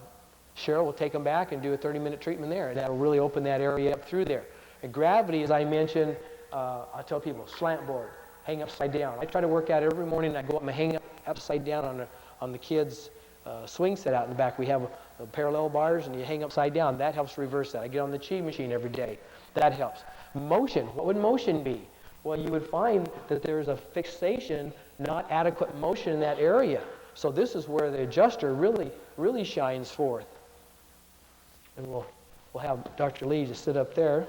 Cheryl will take them back and do a 30-minute treatment there. And that'll really open that area up through there. And gravity, as I mentioned, I tell people, slant board. Hang upside down. I try to work out every morning. I go up and hang up upside down on the kids' swing set out in the back. We have parallel bars, and you hang upside down. That helps reverse that. I get on the chi machine every day. That helps. Motion. What would motion be? Well, you would find that there's a fixation, not adequate motion in that area. So this is where the adjuster really shines forth. And we'll have Dr. Lee just sit up there.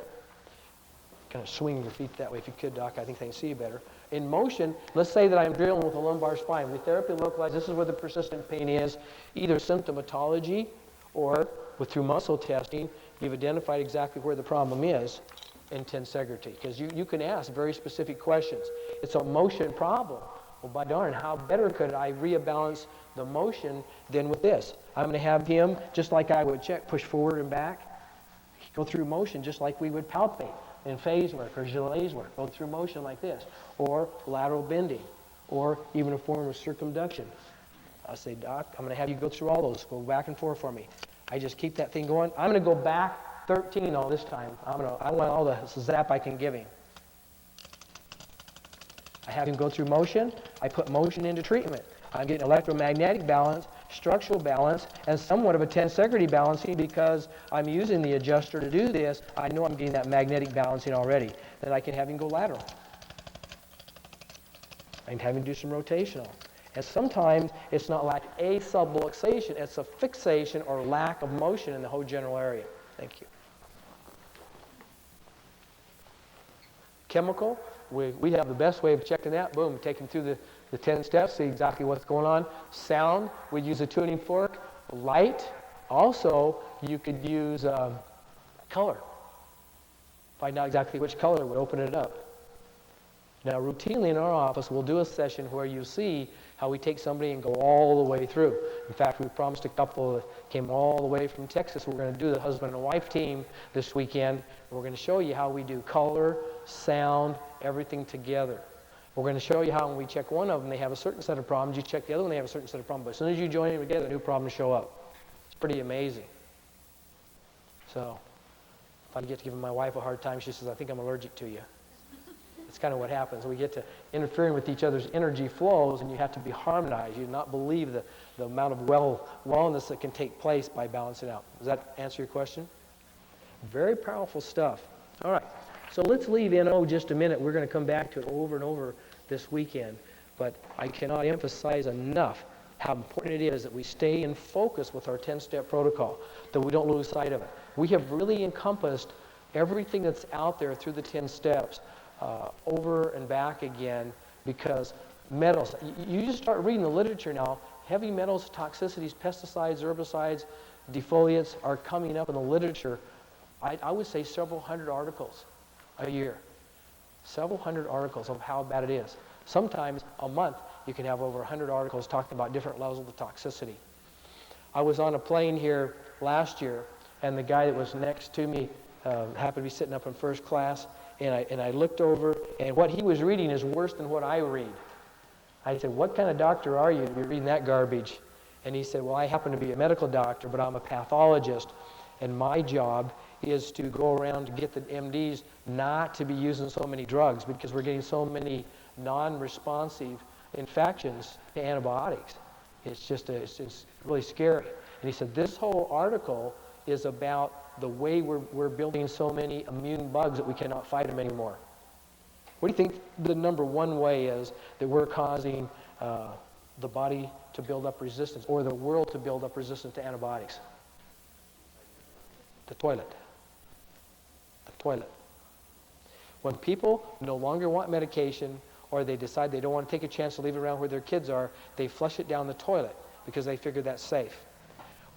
Kind of swing your feet that way if you could, Doc. I think they can see you better. In motion, let's say that I'm dealing with a lumbar spine. We therapy localize, this is where the persistent pain is, either symptomatology or through muscle testing, you've identified exactly where the problem is in tensegrity. Because you can ask very specific questions. It's a motion problem. Well, by darn, how better could I rebalance the motion than with this? I'm going to have him, just like I would check, push forward and back, go through motion just like we would palpate in phase work or Gillet's work, go through motion like this, or lateral bending, or even a form of circumduction. I say, Doc, I'm going to have you go through all those. Go back and forth for me. I just keep that thing going. I'm going to go back 13 all this time. I want all the zap I can give him. I have him go through motion. I put motion into treatment. I'm getting electromagnetic balance, structural balance, and somewhat of a tensegrity balancing because I'm using the adjuster to do this. I know I'm getting that magnetic balancing already. Then I can have him go lateral. I can have him do some rotational. And sometimes it's not like a subluxation, it's a fixation or lack of motion in the whole general area. Thank you. Chemical, we have the best way of checking that. Boom, take him through the 10 steps, see exactly what's going on. Sound, we use a tuning fork. Light, also, you could use color. Find out exactly which color would open it up. Now, routinely in our office, we'll do a session where you see how we take somebody and go all the way through. In fact, we promised a couple that came all the way from Texas. We're going to do the husband and wife team this weekend. We're going to show you how we do color, sound, everything together. We're going to show you how when we check one of them, they have a certain set of problems. You check the other one, they have a certain set of problems. But as soon as you join them together, new problems show up. It's pretty amazing. So, if I get to giving my wife a hard time, she says, I think I'm allergic to you. It's kind of what happens. We get to interfering with each other's energy flows, and you have to be harmonized. You do not believe the amount of wellness that can take place by balancing out. Does that answer your question? Very powerful stuff. All right. So let's leave NO just a minute. We're going to come back to it over and over this weekend. But I cannot emphasize enough how important it is that we stay in focus with our 10-step protocol, that we don't lose sight of it. We have really encompassed everything that's out there through the 10 steps. Over and back again, because metals, you just start reading the literature now, heavy metals, toxicities, pesticides, herbicides, defoliants are coming up in the literature. I would say several hundred articles a year. Several hundred articles of how bad it is. Sometimes a month you can have over 100 articles talking about different levels of the toxicity. I was on a plane here last year, and the guy that was next to me happened to be sitting up in first class. And I looked over, and what he was reading is worse than what I read. I said, what kind of doctor are you if you're reading that garbage? And he said, well, I happen to be a medical doctor, but I'm a pathologist, and my job is to go around to get the MDs not to be using so many drugs because we're getting so many non-responsive infections to antibiotics. It's really scary. And he said, this whole article is about the way we're building so many immune bugs that we cannot fight them anymore. What do you think the number one way is that we're causing the body to build up resistance, or the world to build up resistance to antibiotics? The toilet. The toilet. When people no longer want medication, or they decide they don't want to take a chance to leave it around where their kids are, they flush it down the toilet because they figure that's safe.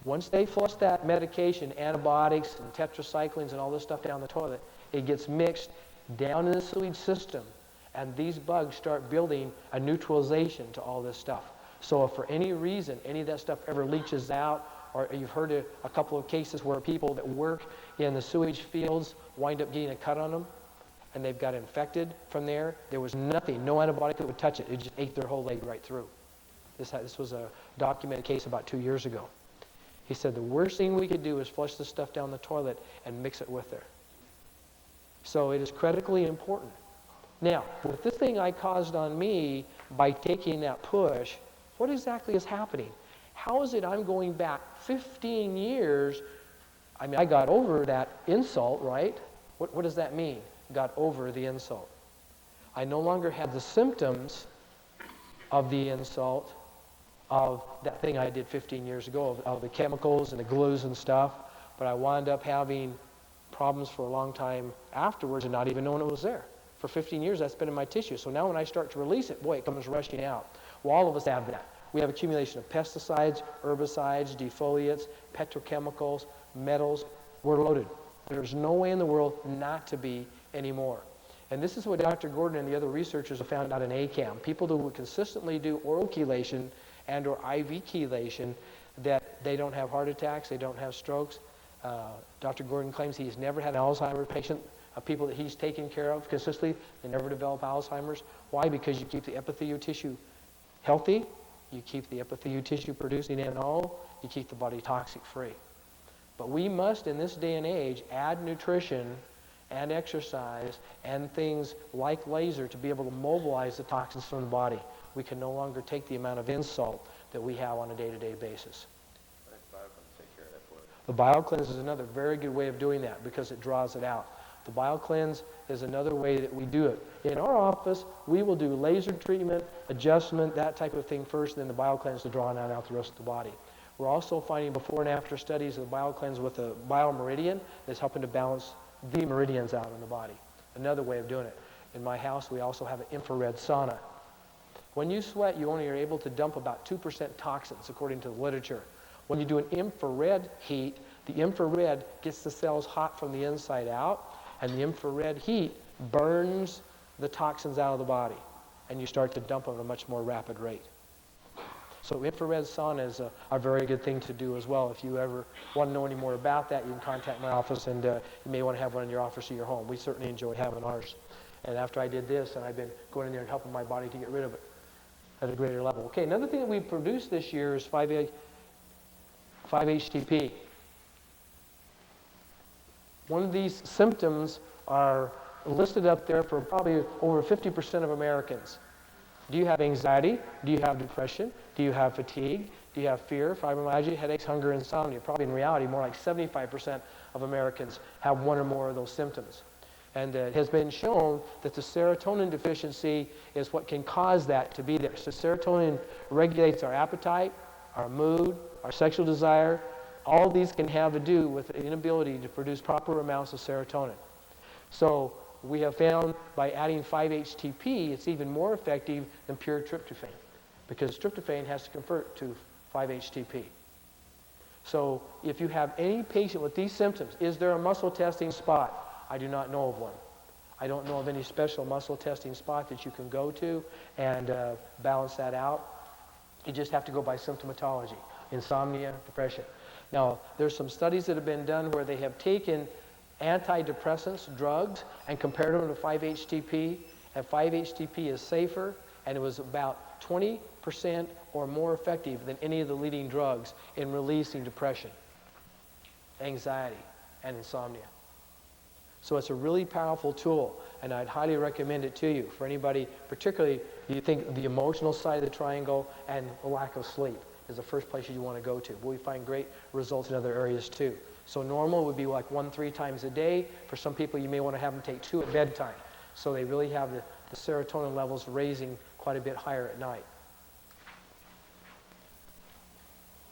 Once they flush that medication, antibiotics and tetracyclines and all this stuff down the toilet, it gets mixed down in the sewage system, and these bugs start building a neutralization to all this stuff. So if for any reason any of that stuff ever leaches out, or you've heard of a couple of cases where people that work in the sewage fields wind up getting a cut on them, and they've got infected from there, there was nothing, no antibiotic that would touch it. It just ate their whole leg right through. This was a documented case about 2 years ago. He said the worst thing we could do is flush this stuff down the toilet and mix it with there. So it is critically important. Now, with this thing I caused on me by taking that push, what exactly is happening? How is it I'm going back 15 years? I mean, I got over that insult, right? What does that mean? Got over the insult. I no longer had the symptoms of the insult of that thing I did 15 years ago, of the chemicals and the glues and stuff, but I wound up having problems for a long time afterwards and not even knowing it was there. For 15 years, that's been in my tissue. So now when I start to release it, boy, it comes rushing out. Well, all of us have that. We have accumulation of pesticides, herbicides, defoliants, petrochemicals, metals. We're loaded. There's no way in the world not to be anymore. And this is what Dr. Gordon and the other researchers have found out in ACAM. People who would consistently do oral chelation and or IV chelation, that they don't have heart attacks, they don't have strokes. Dr. Gordon claims he's never had an Alzheimer's patient, people that he's taken care of consistently, they never develop Alzheimer's. Why? Because you keep the epithelial tissue healthy, you keep the epithelial tissue producing NO, you keep the body toxic free. But we must, in this day and age, add nutrition and exercise and things like laser to be able to mobilize the toxins from the body. We can no longer take the amount of insult that we have on a day-to-day basis. The BioCleanse is another very good way of doing that because it draws it out. The BioCleanse is another way that we do it. In our office, we will do laser treatment, adjustment, that type of thing first, then the BioCleanse to draw out the rest of the body. We're also finding before and after studies of the BioCleanse with the biomeridian that's helping to balance the meridians out in the body. Another way of doing it. In my house, we also have an infrared sauna. When you sweat, you only are able to dump about 2% toxins, according to the literature. When you do an infrared heat, the infrared gets the cells hot from the inside out, and the infrared heat burns the toxins out of the body, and you start to dump them at a much more rapid rate. So infrared sauna is a very good thing to do as well. If you ever want to know any more about that, you can contact my office, and you may want to have one in your office or your home. We certainly enjoy having ours. And after I did this, and I've been going in there and helping my body to get rid of it at a greater level. Okay, another thing that we produced this year is 5-HTP. One of these symptoms are listed up there for probably over 50% of Americans. Do you have anxiety? Do you have depression? Do you have fatigue? Do you have fear, fibromyalgia, headaches, hunger, insomnia? Probably in reality, more like 75% of Americans have one or more of those symptoms. And it has been shown that the serotonin deficiency is what can cause that to be there. So serotonin regulates our appetite, our mood, our sexual desire. All of these can have to do with the inability to produce proper amounts of serotonin. So we have found by adding 5-HTP, it's even more effective than pure tryptophan, because tryptophan has to convert to 5-HTP. So if you have any patient with these symptoms, is there a muscle testing spot? I do not know of one. I don't know of any special muscle testing spot that you can go to and balance that out. You just have to go by symptomatology, insomnia, depression. Now, there's some studies that have been done where they have taken antidepressants, drugs, and compared them to 5-HTP, and 5-HTP is safer, and it was about 20% or more effective than any of the leading drugs in releasing depression, anxiety, and insomnia. So it's a really powerful tool, and I'd highly recommend it to you for anybody, particularly you think the emotional side of the triangle and a lack of sleep is the first place you want to go to. But we find great results in other areas too. So normal would be like 1-3 times a day. For some people, you may want to have them take 2 at bedtime. So they really have the serotonin levels raising quite a bit higher at night.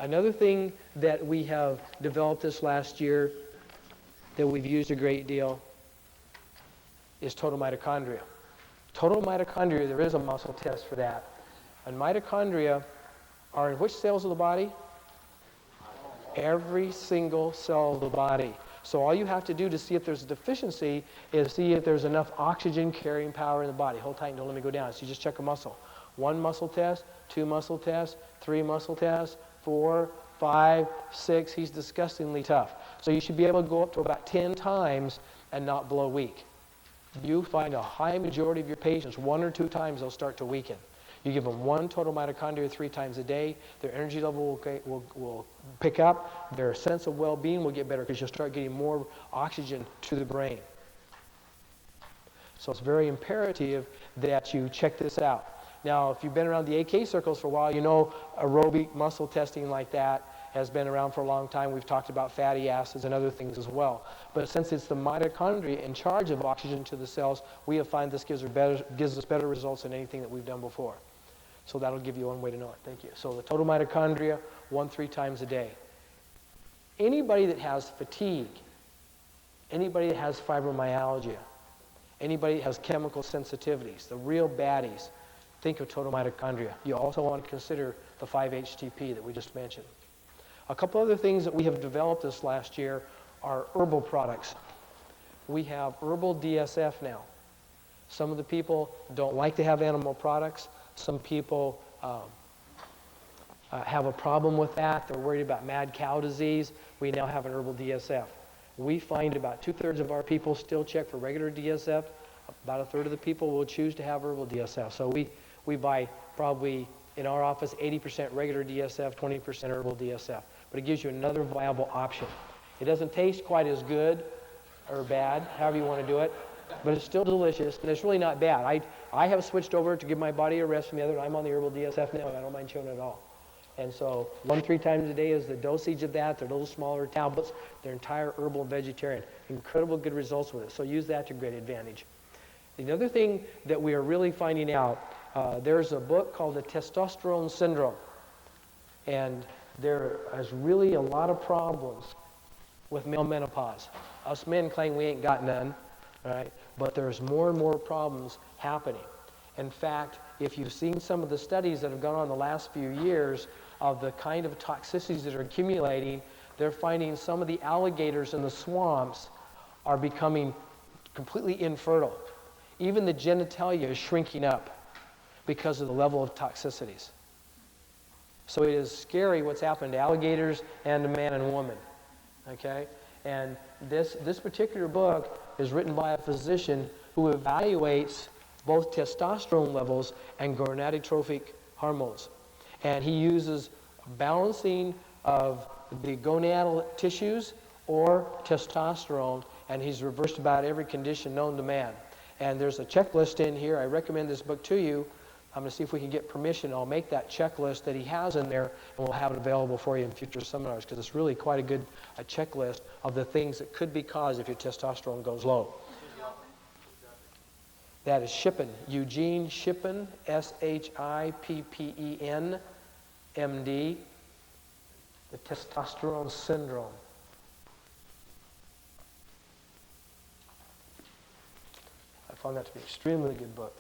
Another thing that we have developed this last year that we've used a great deal is total mitochondria. Total mitochondria, there is a muscle test for that. And mitochondria are in which cells of the body? Every single cell of the body. So all you have to do to see if there's a deficiency is see if there's enough oxygen carrying power in the body. Hold tight and don't let me go down. So you just check a muscle. 1 muscle test, 2 muscle tests, 3 muscle tests, 4, 5, 6. He's disgustingly tough. So you should be able to go up to about 10 times and not blow weak. You find a high majority of your patients, 1 or 2 times they'll start to weaken. You give them 1 total mitochondria 3 times a day, their energy level will pick up, their sense of well-being will get better because you'll start getting more oxygen to the brain. So it's very imperative that you check this out. Now, if you've been around the AK circles for a while, you know aerobic muscle testing like that has been around for a long time. We've talked about fatty acids and other things as well. But since it's the mitochondria in charge of oxygen to the cells, we have found this gives us better results than anything that we've done before. So that'll give you one way to know it. Thank you. So the total mitochondria, 1-3 times a day. Anybody that has fatigue, anybody that has fibromyalgia, anybody that has chemical sensitivities, the real baddies, think of total mitochondria. You also want to consider the 5-HTP that we just mentioned. A couple other things that we have developed this last year are herbal products. We have herbal DSF now. Some of the people don't like to have animal products. Some people have a problem with that. They're worried about mad cow disease. We now have an herbal DSF. We find about 2/3 of our people still check for regular DSF. About 1/3 of the people will choose to have herbal DSF. So we buy probably In our office, 80% regular DSF, 20% herbal DSF. But it gives you another viable option. It doesn't taste quite as good or bad, however you want to do it, but it's still delicious, and it's really not bad. I have switched over to give my body a rest from the other. I'm on the herbal DSF now, and I don't mind chewing it at all. And so 3 times a day is the dosage of that. They're little smaller tablets. They're entire herbal and vegetarian. Incredible good results with it. So use that to great advantage. The other thing that we are really finding out, there's a book called The Testosterone Syndrome. And there is really a lot of problems with male menopause. Us men claim we ain't got none, right? But there's more and more problems happening. In fact, if you've seen some of the studies that have gone on the last few years of the kind of toxicities that are accumulating, they're finding some of the alligators in the swamps are becoming completely infertile. Even the genitalia is shrinking up because of the level of toxicities. So it is scary what's happened to alligators and to man and woman. Okay? And this particular book is written by a physician who evaluates both testosterone levels and gonadotrophic hormones. And he uses balancing of the gonadal tissues or testosterone, and he's reversed about every condition known to man. And there's a checklist in here. I recommend this book to you. I'm going to see if we can get permission. I'll make that checklist that he has in there, and we'll have it available for you in future seminars, because it's really quite a good checklist of the things that could be caused if your testosterone goes low. That is Shippen, Eugene Shippen, Shippen, MD, the testosterone syndrome. I found that to be an extremely good book.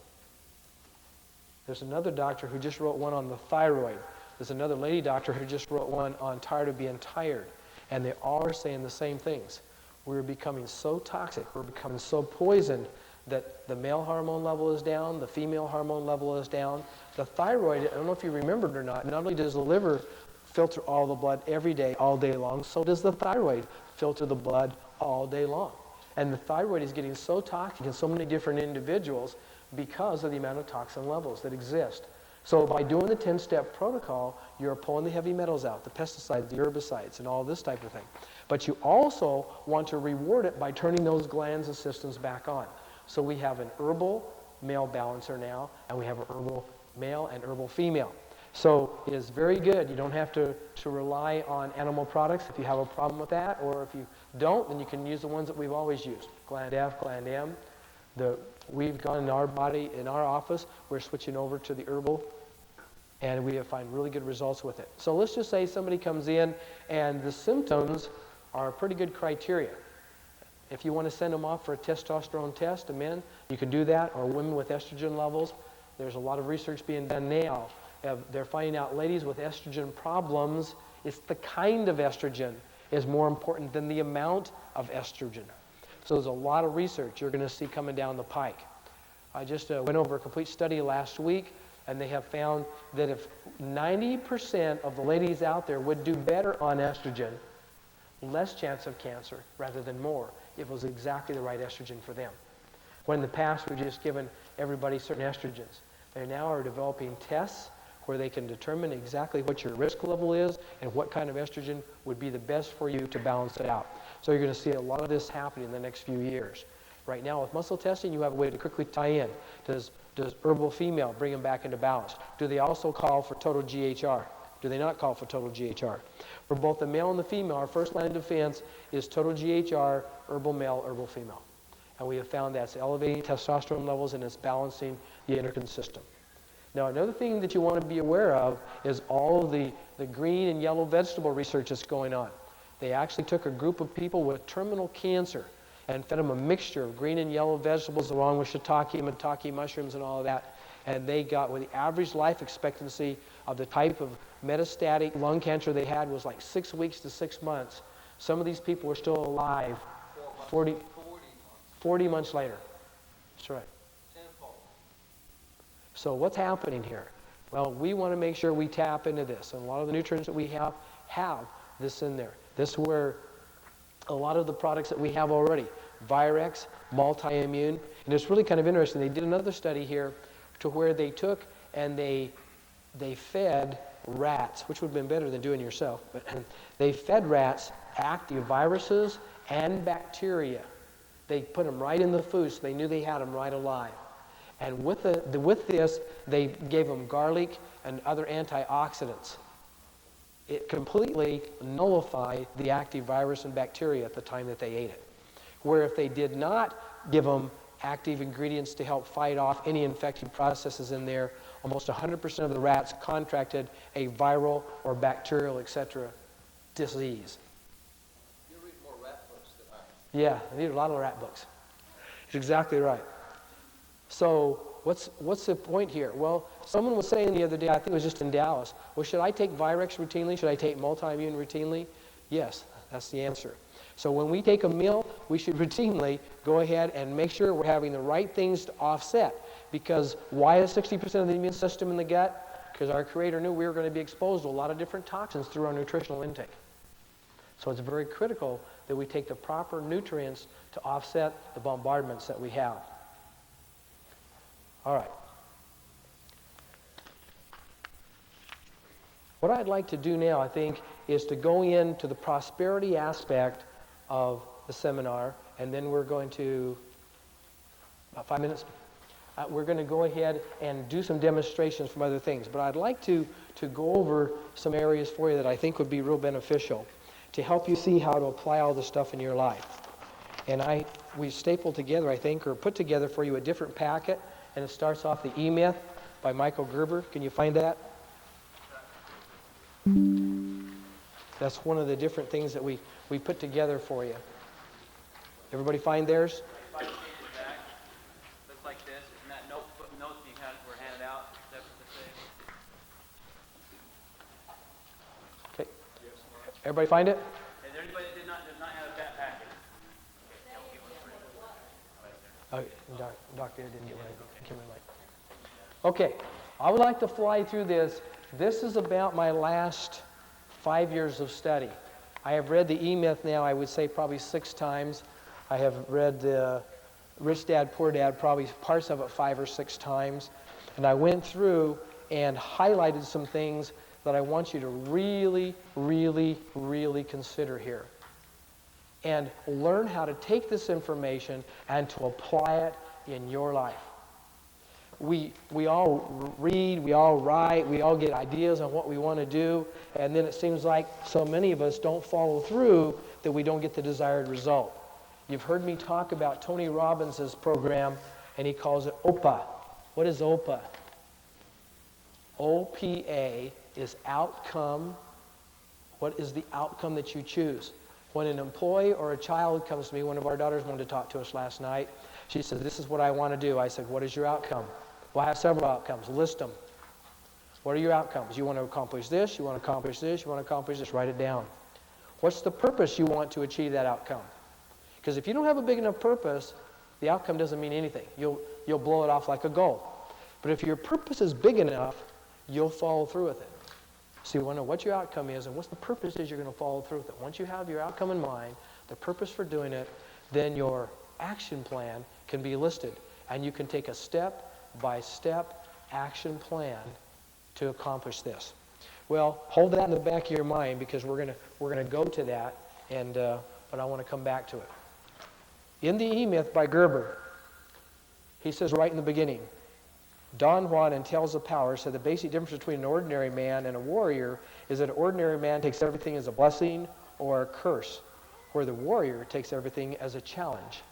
There's another doctor who just wrote one on the thyroid. There's another lady doctor who just wrote one on tired of being tired. And they all are saying the same things. We're becoming so toxic, we're becoming so poisoned that the male hormone level is down, the female hormone level is down. The thyroid, I don't know if you remembered or not only does the liver filter all the blood every day, all day long, so does the thyroid filter the blood all day long. And the thyroid is getting so toxic in so many different individuals because of the amount of toxin levels that exist. So by doing the 10-step protocol, you're pulling the heavy metals out, the pesticides, the herbicides, and all this type of thing. But you also want to reward it by turning those glands and systems back on. So we have an herbal male balancer now, and we have an herbal male and herbal female. So it is very good. You don't have to rely on animal products if you have a problem with that, or if you don't, then you can use the ones that we've always used, Gland F, Gland M. We've gone in our body, in our office, we're switching over to the herbal, and we have found really good results with it. So let's just say somebody comes in and the symptoms are a pretty good criteria. If you want to send them off for a testosterone test, the men, you can do that, or women with estrogen levels. There's a lot of research being done now. They're finding out ladies with estrogen problems, it's the kind of estrogen is more important than the amount of estrogen. So there's a lot of research you're going to see coming down the pike. I just went over a complete study last week, and they have found that if 90% of the ladies out there would do better on estrogen, less chance of cancer rather than more, if it was exactly the right estrogen for them. When in the past we've just given everybody certain estrogens. They now are developing tests where they can determine exactly what your risk level is and what kind of estrogen would be the best for you to balance it out. So you're going to see a lot of this happening in the next few years. Right now with muscle testing, you have a way to quickly tie in. Does herbal female bring them back into balance? Do they also call for total GHR? Do they not call for total GHR? For both the male and the female, our first line of defense is total GHR, herbal male, herbal female. And we have found that's elevating testosterone levels and it's balancing the endocrine system. Now, another thing that you want to be aware of is all of the green and yellow vegetable research that's going on. They actually took a group of people with terminal cancer and fed them a mixture of green and yellow vegetables along with shiitake, maitake mushrooms and all of that. And they got, with the average life expectancy of the type of metastatic lung cancer they had was like 6 weeks to 6 months. Some of these people were still alive 40 months later. That's right. So what's happening here? Well, we want to make sure we tap into this. And a lot of the nutrients that we have this in there. This is where a lot of the products that we have already, Virex, multi-immune. And it's really kind of interesting. They did another study here to where they took and they they fed rats, which would have been better than doing it yourself, but they fed rats active viruses and bacteria. They put them right in the food, so they knew they had them right alive. And with this, they gave them garlic and other antioxidants. It completely nullified the active virus and bacteria at the time that they ate it. Where if they did not give them active ingredients to help fight off any infected processes in there, almost 100% of the rats contracted a viral or bacterial, etc. disease. You read more rat books than I. Yeah, I need a lot of rat books. It's exactly right. So what's the point here? Well, someone was saying the other day, I think it was just in Dallas, well, should I take Virex routinely? Should I take multi-immune routinely? Yes, that's the answer. So when we take a meal, we should routinely go ahead and make sure we're having the right things to offset. Because why is 60% of the immune system in the gut? Because our Creator knew we were going to be exposed to a lot of different toxins through our nutritional intake. So it's very critical that we take the proper nutrients to offset the bombardments that we have. All right. What I'd like to do now, I think, is to go into the prosperity aspect of the seminar, and then we're going to, about 5 minutes, we're going to go ahead and do some demonstrations from other things. But I'd like to go over some areas for you that I think would be real beneficial to help you see how to apply all this stuff in your life. And we stapled together, I think, or put together for you a different packet, and it starts off the E-Myth by Michael Gerber. Can you find that? That's one of the different things that we put together for you. Everybody find theirs? Looks like this, and that notes you had were handed out. That's what they say. Okay. Everybody find it? Is there anybody that does not have that packet? Doctor didn't get one. Okay, I would like to fly through this. This is about my last 5 years of study. I have read the E-Myth now, I would say probably 6 times. I have read Rich Dad, Poor Dad probably parts of it 5 or 6 times. And I went through and highlighted some things that I want you to really, really, really consider here. And learn how to take this information and to apply it in your life. We all read, we all write, we all get ideas on what we want to do, and then it seems like so many of us don't follow through that we don't get the desired result. You've heard me talk about Tony Robbins' program, and he calls it OPA. What is OPA? OPA is outcome. What is the outcome that you choose? When an employee or a child comes to me, one of our daughters wanted to talk to us last night. She said, this is what I want to do. I said, what is your outcome? Well, I have several outcomes. List them. What are your outcomes? You want to accomplish this, you want to accomplish this, you want to accomplish this. Write it down. What's the purpose you want to achieve that outcome? Because if you don't have a big enough purpose, the outcome doesn't mean anything. You'll blow it off like a goal. But if your purpose is big enough, you'll follow through with it. So you want to know what your outcome is and what's the purpose is you're going to follow through with it. Once you have your outcome in mind, the purpose for doing it, then your action plan can be listed. And you can take a step-by-step action plan to accomplish this. Well, hold that in the back of your mind because we're going to go to that, and but I want to come back to it. In the E-Myth by Gerber, he says right in the beginning, Don Juan in Tales of Power said the basic difference between an ordinary man and a warrior is that an ordinary man takes everything as a blessing or a curse, where the warrior takes everything as a challenge.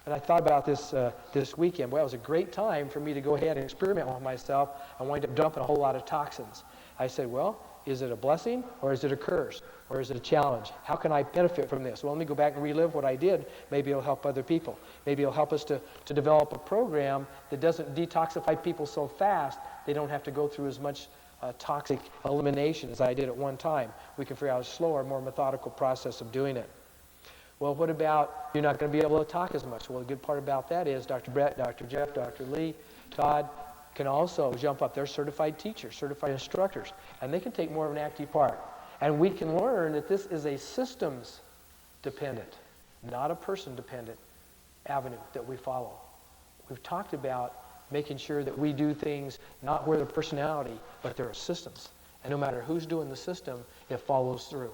And I thought about this this weekend. Well, it was a great time for me to go ahead and experiment with myself. I wound up dumping a whole lot of toxins. I said, well, is it a blessing or is it a curse or is it a challenge? How can I benefit from this? Well, let me go back and relive what I did. Maybe it'll help other people. Maybe it'll help us to develop a program that doesn't detoxify people so fast they don't have to go through as much toxic elimination as I did at one time. We can figure out a slower, more methodical process of doing it. Well, what about you're not going to be able to talk as much? Well, the good part about that is Dr. Brett, Dr. Jeff, Dr. Lee, Todd can also jump up. They're certified teachers, certified instructors, and they can take more of an active part. And we can learn that this is a systems-dependent, not a person-dependent avenue that we follow. We've talked about making sure that we do things not where their personality, but their assistance. And no matter who's doing the system, it follows through.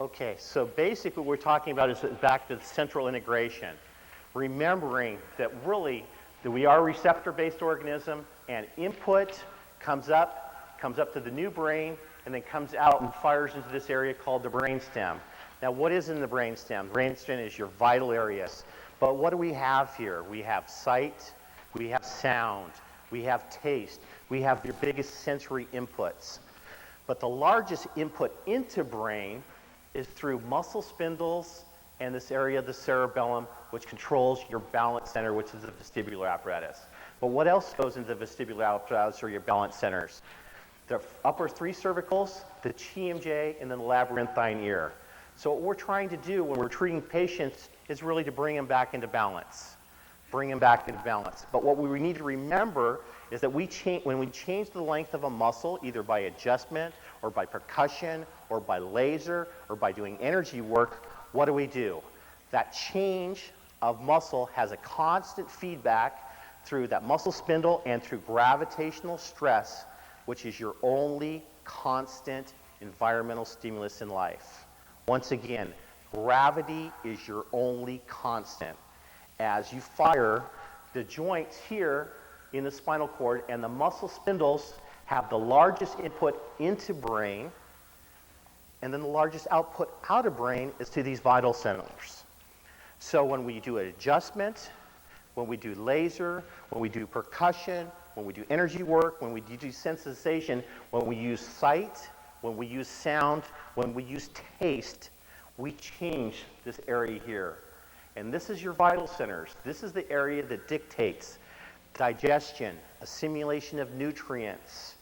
Okay, so basically what we're talking about is back to the central integration. Remembering that really that we are a receptor-based organism, and input comes up to the new brain, and then comes out and fires into this area called the brainstem. Now, what is in the brainstem? The brainstem is your vital areas. But what do we have here? We have sight, we have sound, we have taste, we have your biggest sensory inputs. But the largest input into brain is through muscle spindles and this area of the cerebellum, which controls your balance center, which is the vestibular apparatus. But what else goes into the vestibular apparatus or your balance centers? The upper three cervicals, the TMJ, and then the labyrinthine ear. So what we're trying to do when we're treating patients is really to bring them back into balance. Bring them back into balance. But what we need to remember is that when we change the length of a muscle, either by adjustment or by percussion or by laser or by doing energy work, what do? That change of muscle has a constant feedback through that muscle spindle and through gravitational stress, which is your only constant environmental stimulus in life. Once again, gravity is your only constant. As you fire, the joints here in the spinal cord and the muscle spindles have the largest input into brain, and then the largest output out of brain is to these vital centers. So when we do an adjustment, when we do laser, when we do percussion, when we do energy work, when we do sensitization, when we use sight, when we use sound, when we use taste, we change this area here. And this is your vital centers. This is the area that dictates digestion, assimilation of nutrients,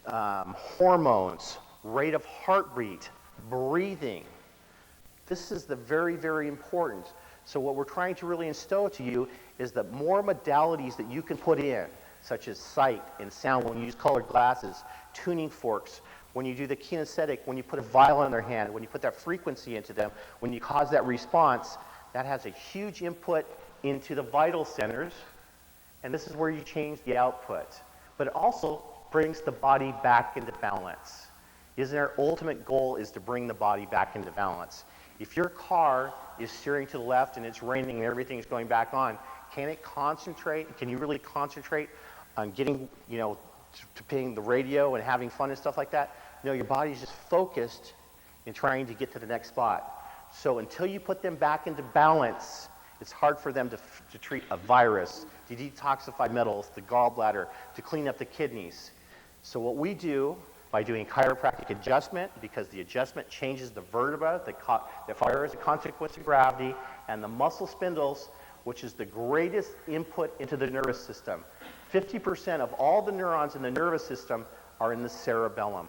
hormones, rate of heartbeat, breathing. This is the very, very important. So what we're trying to really instill to you is that more modalities that you can put in, such as sight and sound when you use colored glasses, tuning forks, when you do the kinesthetic, when you put a violin in their hand, when you put that frequency into them, when you cause that response, that has a huge input into the vital centers, and this is where you change the output. But it also brings the body back into balance. Isn't our ultimate goal is to bring the body back into balance? If your car is steering to the left and it's raining and everything's going back on, can it concentrate? Can you really concentrate on getting, to paying the radio and having fun and stuff like that? No, your body's just focused in trying to get to the next spot. So until you put them back into balance, it's hard for them to treat a virus, to detoxify metals, the gallbladder, to clean up the kidneys. So what we do by doing chiropractic adjustment, because the adjustment changes the vertebra that fire as a consequence of gravity, and the muscle spindles, which is the greatest input into the nervous system. 50% of all the neurons in the nervous system are in the cerebellum.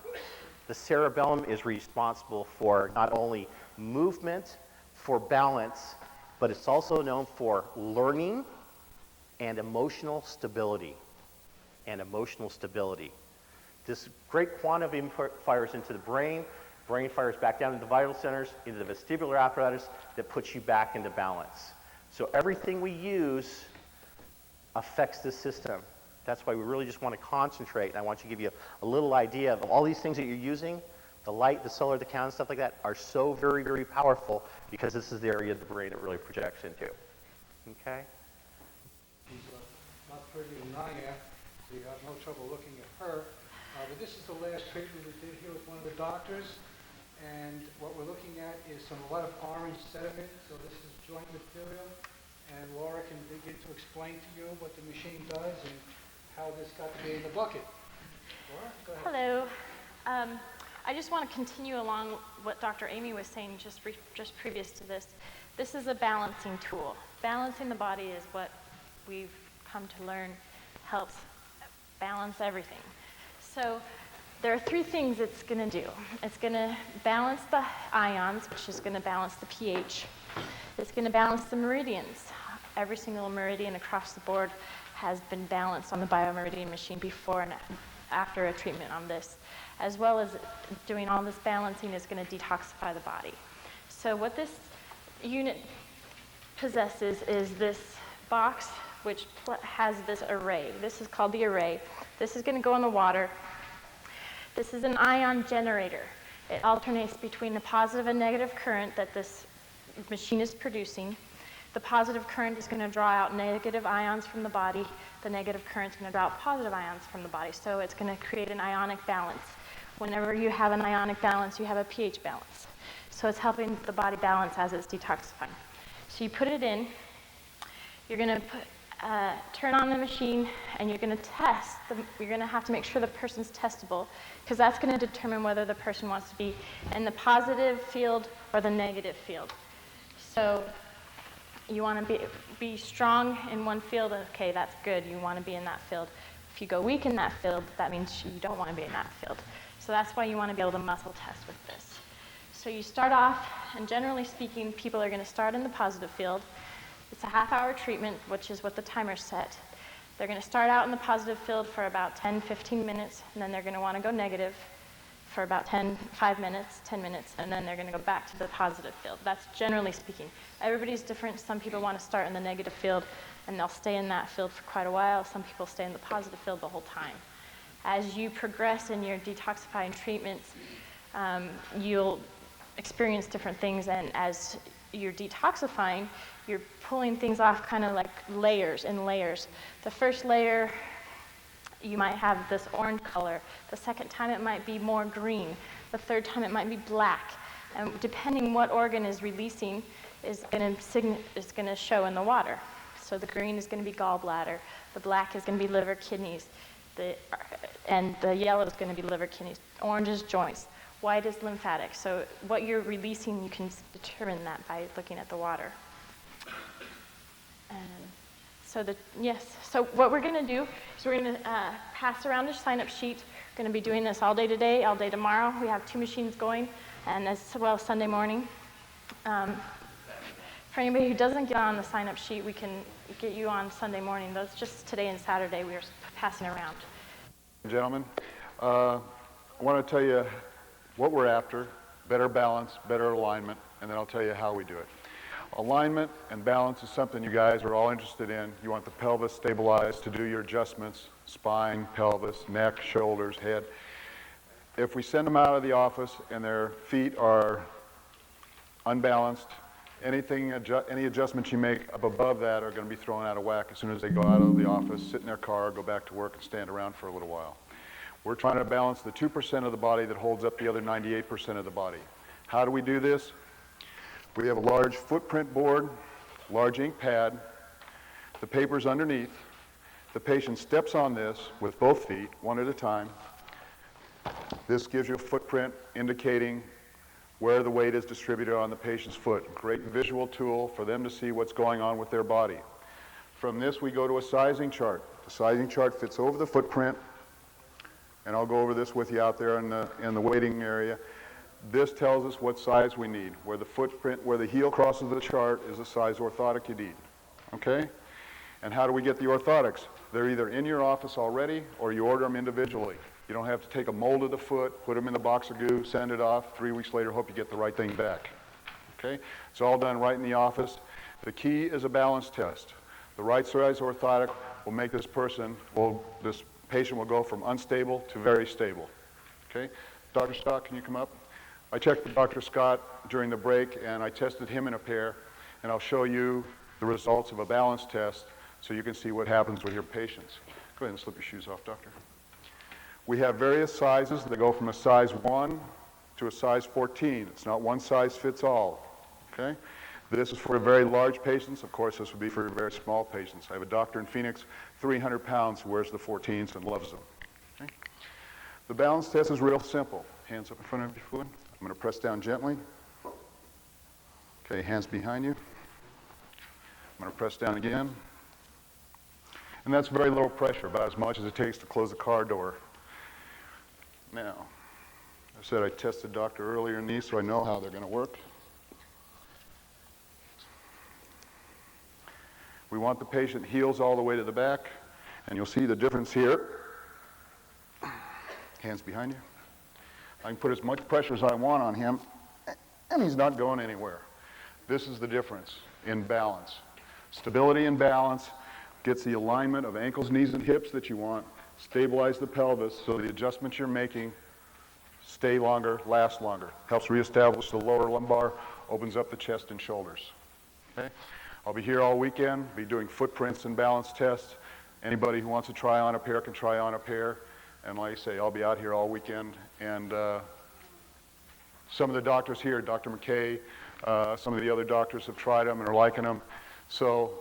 The cerebellum is responsible for not only movement, for balance, but it's also known for learning and emotional stability. This great quantum of input fires into the brain fires back down into the vital centers, into the vestibular apparatus that puts you back into balance. So everything we use affects the system. That's why we really just want to concentrate. And I want to give you a little idea of all these things that you're using. The light, the solar, the count, and stuff like that are so very, very powerful because this is the area of the brain it really projects into. Okay? She's not prettier than I am, so you have no trouble looking at her. But this is the last treatment we did here with one of the doctors. And what we're looking at is a lot of orange sediment. So this is joint material. And Laura can begin to explain to you what the machine does and how this got to be in the bucket. Laura, go ahead. Hello. I just want to continue along what Dr. Amy was saying just previous to this. This is a balancing tool. Balancing the body is what we've come to learn helps balance everything. So there are three things it's going to do. It's going to balance the ions, which is going to balance the pH. It's going to balance the meridians. Every single meridian across the board has been balanced on the biomeridian machine before and after a treatment on this. As well as doing all this balancing is going to detoxify the body. So what this unit possesses is this box which has this array. This is called the array. This is going to go in the water. This is an ion generator. It alternates between the positive and negative current that this machine is producing. The positive current is going to draw out negative ions from the body. The negative current is going to draw out positive ions from the body. So it's going to create an ionic balance. Whenever you have an ionic balance, you have a pH balance. So it's helping the body balance as it's detoxifying. So you put it in. You're going to turn on the machine, and you're going to test. You're going to have to make sure the person's testable, because that's going to determine whether the person wants to be in the positive field or the negative field. So you want to be strong in one field. Okay, that's good. You want to be in that field. If you go weak in that field, that means you don't want to be in that field. So that's why you want to be able to muscle test with this. So you start off, and generally speaking, people are going to start in the positive field. It's a half-hour treatment, which is what the timer's set. They're going to start out in the positive field for about 10, 15 minutes, and then they're going to want to go negative for about 5 minutes, 10 minutes, and then they're going to go back to the positive field. That's generally speaking. Everybody's different. Some people want to start in the negative field, and they'll stay in that field for quite a while. Some people stay in the positive field the whole time. As you progress in your detoxifying treatments, you'll experience different things, and as you're detoxifying, you're pulling things off kind of like layers in layers. The first layer, you might have this orange color. The second time it might be more green. The third time it might be black. And depending what organ is releasing is going to show in the water. So the green is going to be gallbladder. The black is going to be liver, kidneys. And the yellow is going to be liver, kidneys. Orange is joints. White is lymphatic. So what you're releasing, you can determine that by looking at the water. So what we're going to do is we're going to pass around a sign-up sheet. We're going to be doing this all day today, all day tomorrow. We have 2 machines going, and as well as Sunday morning. For anybody who doesn't get on the sign-up sheet, we can get you on Sunday morning. Those just today and Saturday we are passing around. Gentlemen, I want to tell you what we're after: better balance, better alignment, and then I'll tell you how we do it. Alignment and balance is something you guys are all interested in. You want the pelvis stabilized to do your adjustments: spine, pelvis, neck, shoulders, head. If we send them out of the office and their feet are unbalanced, any adjustments you make up above that are going to be thrown out of whack as soon as they go out of the office, sit in their car, go back to work, and stand around for a little while. We're trying to balance the 2% of the body that holds up the other 98% of the body. How do we do this? We have a large footprint board, large ink pad, the paper's underneath. The patient steps on this with both feet, one at a time. This gives you a footprint indicating where the weight is distributed on the patient's foot. Great visual tool for them to see what's going on with their body. From this, we go to a sizing chart. The sizing chart fits over the footprint, and I'll go over this with you out there in the waiting area. This tells us what size we need. Where the footprint, where the heel crosses the chart is the size orthotic you need. Okay? And how do we get the orthotics? They're either in your office already or you order them individually. You don't have to take a mold of the foot, put them in the box of goo, send it off. 3 weeks later, hope you get the right thing back. Okay? It's all done right in the office. The key is a balance test. The right size orthotic will make this patient will go from unstable to very stable. Okay? Dr. Scott, can you come up? I checked with Dr. Scott during the break, and I tested him in a pair, and I'll show you the results of a balance test so you can see what happens with your patients. Go ahead and slip your shoes off, doctor. We have various sizes that go from a size 1 to a size 14. It's not one size fits all, okay? This is for very large patients. Of course, this would be for very small patients. I have a doctor in Phoenix, 300 pounds, who wears the 14s and loves them. Okay? The balance test is real simple. Hands up in front of your foot. I'm going to press down gently. Okay, hands behind you. I'm going to press down again. And that's very low pressure, about as much as it takes to close the car door. Now, I said I tested doctor earlier in these, so I know how they're going to work. We want the patient heels all the way to the back, and you'll see the difference here. Hands behind you. I can put as much pressure as I want on him, and he's not going anywhere. This is the difference in balance. Stability and balance gets the alignment of ankles, knees, and hips that you want, stabilize the pelvis so the adjustments you're making stay longer, last longer. Helps reestablish the lower lumbar, opens up the chest and shoulders. Okay? I'll be here all weekend, be doing footprints and balance tests. Anybody who wants to try on a pair can try on a pair. And like I say, I'll be out here all weekend. And some of the doctors here, Dr. McKay, some of the other doctors have tried them and are liking them. So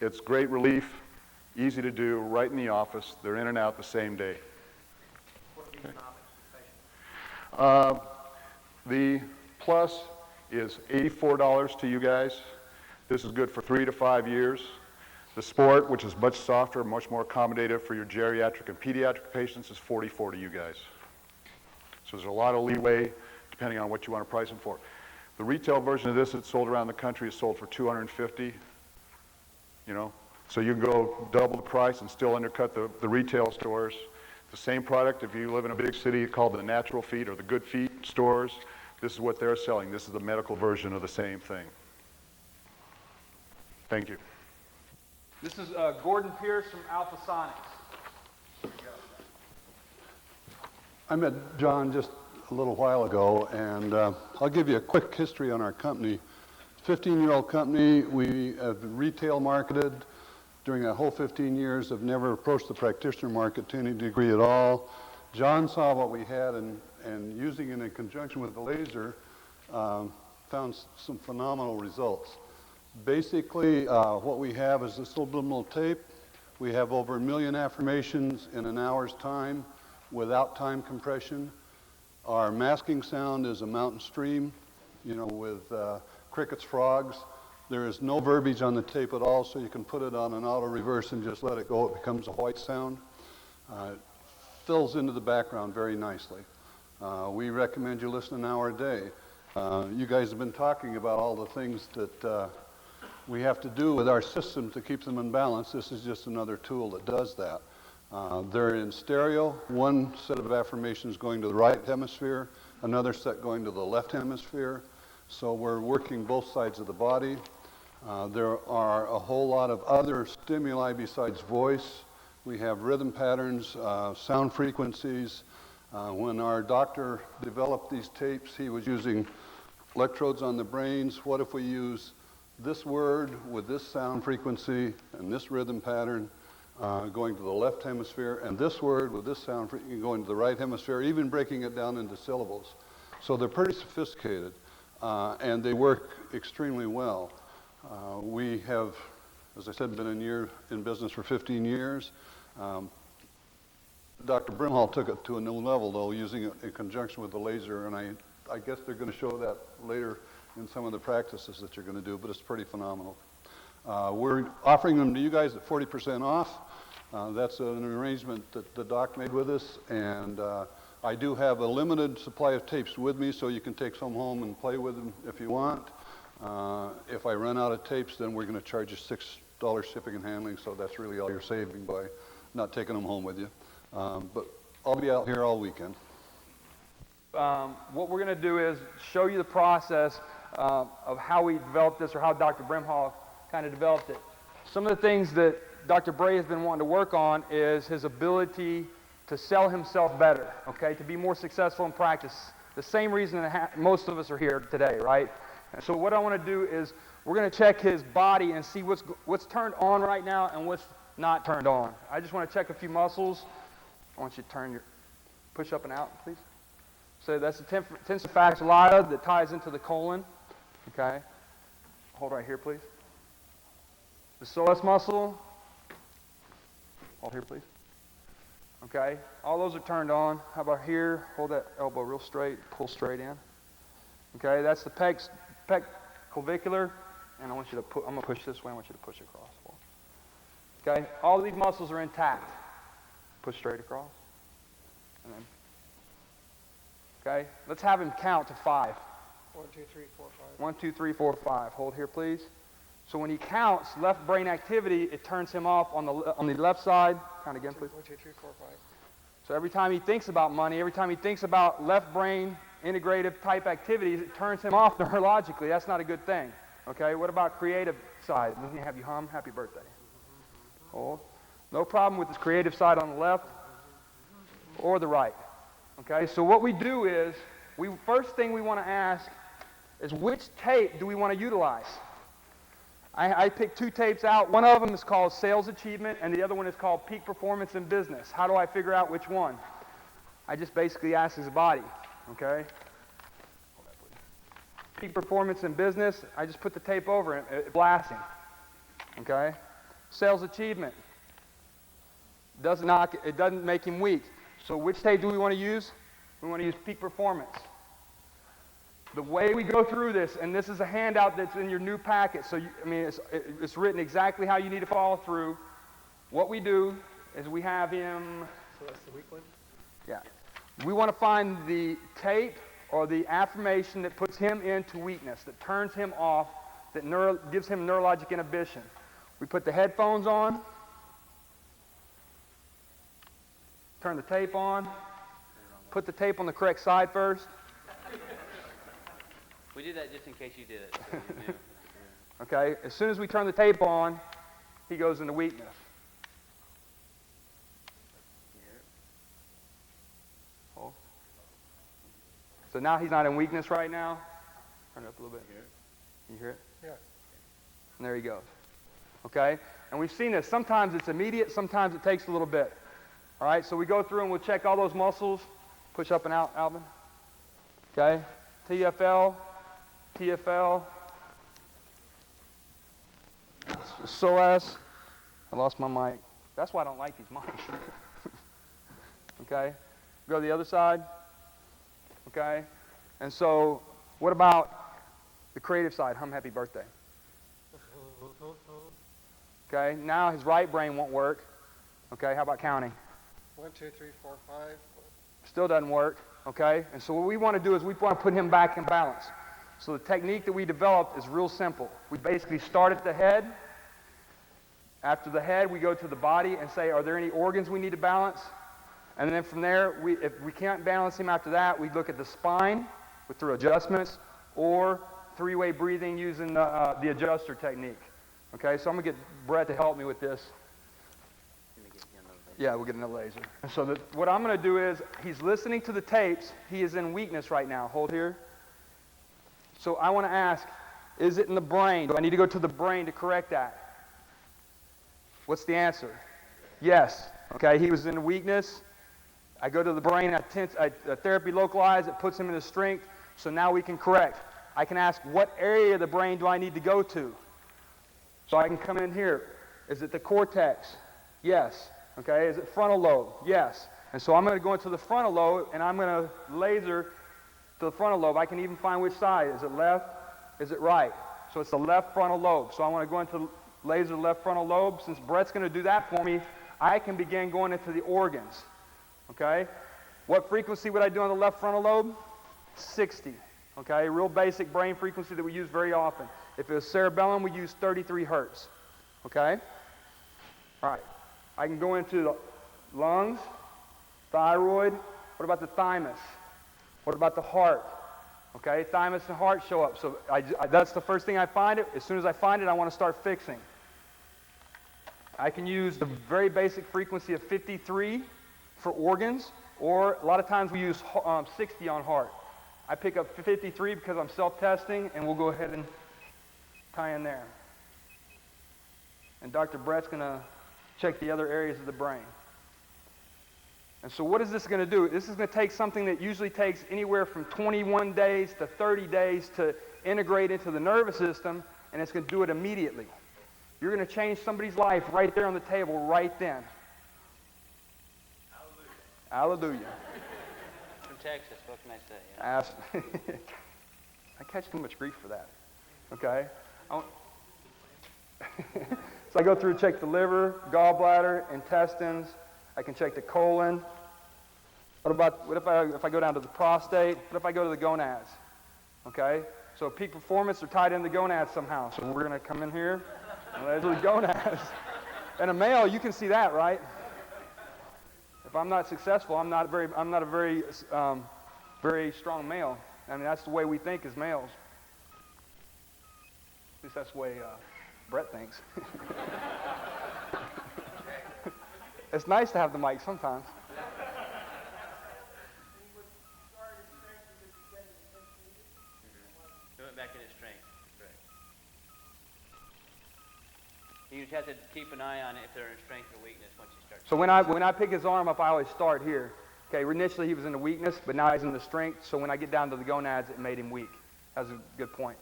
it's great relief, easy to do, right in the office. They're in and out the same day. What are the economics, The plus is $84 to you guys. This is good for 3 to 5 years. The sport, which is much softer, much more accommodative for your geriatric and pediatric patients, is $44 to you guys. So there's a lot of leeway depending on what you want to price them for. The retail version of this that's sold around the country is sold for $250. So you can go double the price and still undercut the retail stores. The same product, if you live in a big city called the Natural Feet or the Good Feet stores, this is what they're selling. This is the medical version of the same thing. Thank you. This is Gordon Pierce from Alpha Sonics. I met John just a little while ago, and I'll give you a quick history on our company. 15-year-old company. We have retail marketed during that whole 15 years. Have never approached the practitioner market to any degree at all. John saw what we had and using it in conjunction with the laser, found some phenomenal results. Basically, what we have is this subliminal tape. We have over 1 million affirmations in an hour's time without time compression. Our masking sound is a mountain stream, with crickets, frogs. There is no verbiage on the tape at all, so you can put it on an auto reverse and just let it go. It becomes a white sound. It fills into the background very nicely. We recommend you listen an hour a day. You guys have been talking about all the things that we have to do with our system to keep them in balance. This is just another tool that does that. They're in stereo, one set of affirmations going to the right hemisphere, another set going to the left hemisphere. So we're working both sides of the body. There are a whole lot of other stimuli besides voice. We have rhythm patterns, sound frequencies. When our doctor developed these tapes, he was using electrodes on the brains. What if we use this word with this sound frequency and this rhythm pattern going to the left hemisphere, and this word with this sound frequency going to the right hemisphere, even breaking it down into syllables. So they're pretty sophisticated, and they work extremely well. We have, as I said, been in business for 15 years. Dr. Brimhall took it to a new level, though, using it in conjunction with the laser, and I guess they're going to show that later in some of the practices that you're going to do, but it's pretty phenomenal. We're offering them to you guys at 40% off. That's an arrangement that the doc made with us, and I do have a limited supply of tapes with me, so you can take some home and play with them if you want. If I run out of tapes, then we're going to charge you $6 shipping and handling, so that's really all you're saving by not taking them home with you. But I'll be out here all weekend. What we're going to do is show you the process of how we developed this, or how Dr. Brimhall kind of developed it. Some of the things that Dr. Bray has been wanting to work on is his ability to sell himself better, okay, to be more successful in practice. The same reason that most of us are here today, right? And so what I want to do is we're going to check his body and see what's turned on right now and what's not turned on. I just want to check a few muscles. I want you to turn your push up and out, please. So that's the tensive fasciolata that ties into the colon, okay? Hold right here, please. The psoas muscle, hold here, please. Okay, all those are turned on. How about here? Hold that elbow real straight, pull straight in. Okay, that's the pec clavicular, and I want you to I'm going to push this way. I want you to push across. Okay, all of these muscles are intact. Push straight across. And then, okay, let's have him count to 5. 1, 2, 3, 4, 5. 1, 2, 3, 4, 5. Hold here, please. So when he counts left brain activity, it turns him off on the left side. Count again, please. 1, 2, 3, 4, 5. So every time he thinks about money, every time he thinks about left brain integrative type activities, it turns him off neurologically. That's not a good thing. Okay, what about creative side? Doesn't he have you hum? Happy birthday. Hold. No problem with this creative side on the left or the right. Okay, so what we do is, first thing we want to ask is which tape do we want to utilize? I picked 2 tapes out. One of them is called Sales Achievement, and the other one is called Peak Performance in Business. How do I figure out which one? I just basically ask his body, okay? Peak Performance in Business, I just put the tape over it, blasting, okay? Sales Achievement, it doesn't make him weak. So which tape do we want to use? We want to use Peak Performance. The way we go through this, and this is a handout that's in your new packet, so it's written exactly how you need to follow through. What we do is we have him. So that's the weak one? Yeah. We want to find the tape or the affirmation that puts him into weakness, that turns him off, that gives him neurologic inhibition. We put the headphones on, turn the tape on, put the tape on the correct side first. We did that just in case you did it. So you knew. Okay, as soon as we turn the tape on, he goes into weakness. Hold. So now he's not in weakness right now. Turn it up a little bit. You hear it? Yeah. And there he goes. Okay, and we've seen this. Sometimes it's immediate, sometimes it takes a little bit. All right, so we go through and we'll check all those muscles. Push up and out, Alvin. Okay, TFL, TFL, SOAS. I lost my mic. That's why I don't like these mics. Okay, go to the other side. Okay, and so what about the creative side? Hum happy birthday. Okay, now his right brain won't work. Okay, how about counting? 1, 2, 3, 4, 5. Still doesn't work. Okay, and so what we want to do is we want to put him back in balance. So the technique that we developed is real simple. We basically start at the head. After the head, we go to the body and say, are there any organs we need to balance? And then from there, if we can't balance him after that, we look at the spine through adjustments or 3-way breathing using the adjuster technique. Okay, so I'm going to get Brett to help me with this. Yeah, we'll get another laser. So what I'm going to do is, he's listening to the tapes. He is in weakness right now. Hold here. So I want to ask, is it in the brain? Do I need to go to the brain to correct that? What's the answer? Yes. Okay, he was in weakness. I go to the brain, I therapy localize, it puts him into strength, so now we can correct. I can ask, what area of the brain do I need to go to? So I can come in here. Is it the cortex? Yes. Okay, is it frontal lobe? Yes. And so I'm going to go into the frontal lobe, and I'm going to laser to the frontal lobe. I can even find which side. Is it left? Is it right? So it's the left frontal lobe. So I want to go into laser left frontal lobe. Since Brett's going to do that for me, I can begin going into the organs. Okay? What frequency would I do on the left frontal lobe? 60. Okay, real basic brain frequency that we use very often. If it was cerebellum, we use 33 hertz. Okay? All right. I can go into the lungs, thyroid. What about the thymus? What about the heart? Okay, thymus and heart show up. So that's the first thing I find it. As soon as I find it, I want to start fixing. I can use the very basic frequency of 53 for organs, or a lot of times we use 60 on heart. I pick up 53 because I'm self-testing, and we'll go ahead and tie in there. And Dr. Brett's going to check the other areas of the brain. And so what is this going to do? This is going to take something that usually takes anywhere from 21 days to 30 days to integrate into the nervous system, and it's going to do it immediately. You're going to change somebody's life right there on the table right then. Hallelujah. Hallelujah. From Texas, what can I say? Yeah. I catch too much grief for that. Okay? So I go through and check the liver, gallbladder, intestines. I can check the colon. What if I go down to the prostate? What if I go to the gonads? Okay? So peak performance are tied into the gonads somehow. So we're going to come in here, and there's the gonads. And a male, you can see that, right? If I'm not successful, I'm not a very strong male. I mean, that's the way we think as males. At least that's the way Brett thinks. It's nice to have the mic sometimes. He went back into strength. Right. You just have to keep an eye on it if they're in strength or weakness once you start. So when I pick his arm up, I always start here. Okay, initially he was in the weakness, but now he's in the strength. So when I get down to the gonads, it made him weak. That's a good point.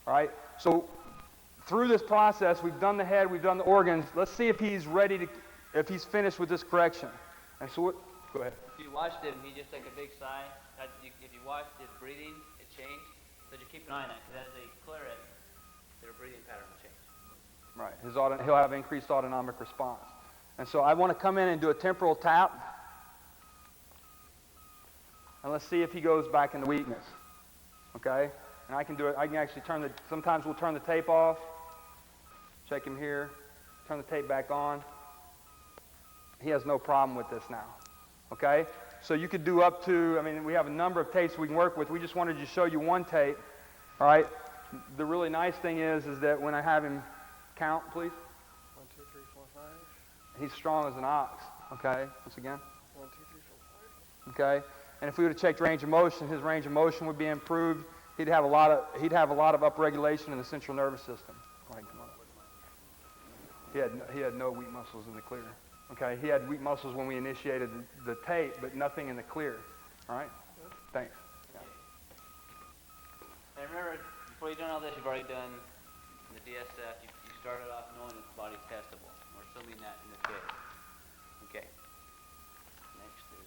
All right. So through this process, we've done the head, we've done the organs. Let's see if he's ready to, if he's finished with this correction. And so what? Go ahead. If you watched him, he just took a big sigh. If you watched his breathing, it changed. So just keep an eye on that, because as they clear it, their breathing pattern will change. Right. He'll have increased autonomic response. And so I want to come in and do a temporal tap. And let's see if he goes back into weakness. Okay? And I can do it. I can actually sometimes we'll turn the tape off. Check him here. Turn the tape back on. He has no problem with this now. Okay? So you could do up to, we have a number of tapes we can work with. We just wanted to show you one tape. All right? The really nice thing is that when I have him count, please. 1, 2, 3, 4, 5. He's strong as an ox. Okay? Once again. 1, 2, 3, 4, 5. Okay? And if we would have checked range of motion, his range of motion would be improved. He'd have a lot of upregulation in the central nervous system. Go ahead, come on. He had no weak muscles in the clear. Okay, he had weak muscles when we initiated the tape, but nothing in the clear. All right? Thanks. Yeah. And remember, before you've done all this, you've already done the DSF. You started off knowing that the body's testable. We're assuming that in this case. Okay. Next is...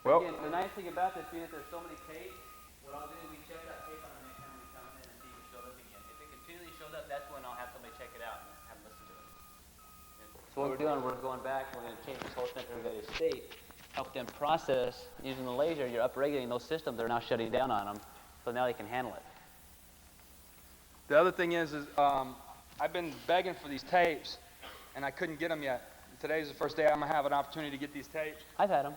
Well, again, the nice thing about this being that there's so many tapes, what I'll do is we check that tape on the next time we come in and see if it shows up again. If it continually shows up, that's when I'll have somebody check it out and have them listen to it. So what we're doing, we're going back, we're going to change this whole central state, help them process using the laser. You're upregulating those systems. They're now shutting down on them, so now they can handle it. the other thing is I've been begging for these tapes, and I couldn't get them yet. Today's the first day I'm going to have an opportunity to get these tapes. I've had them.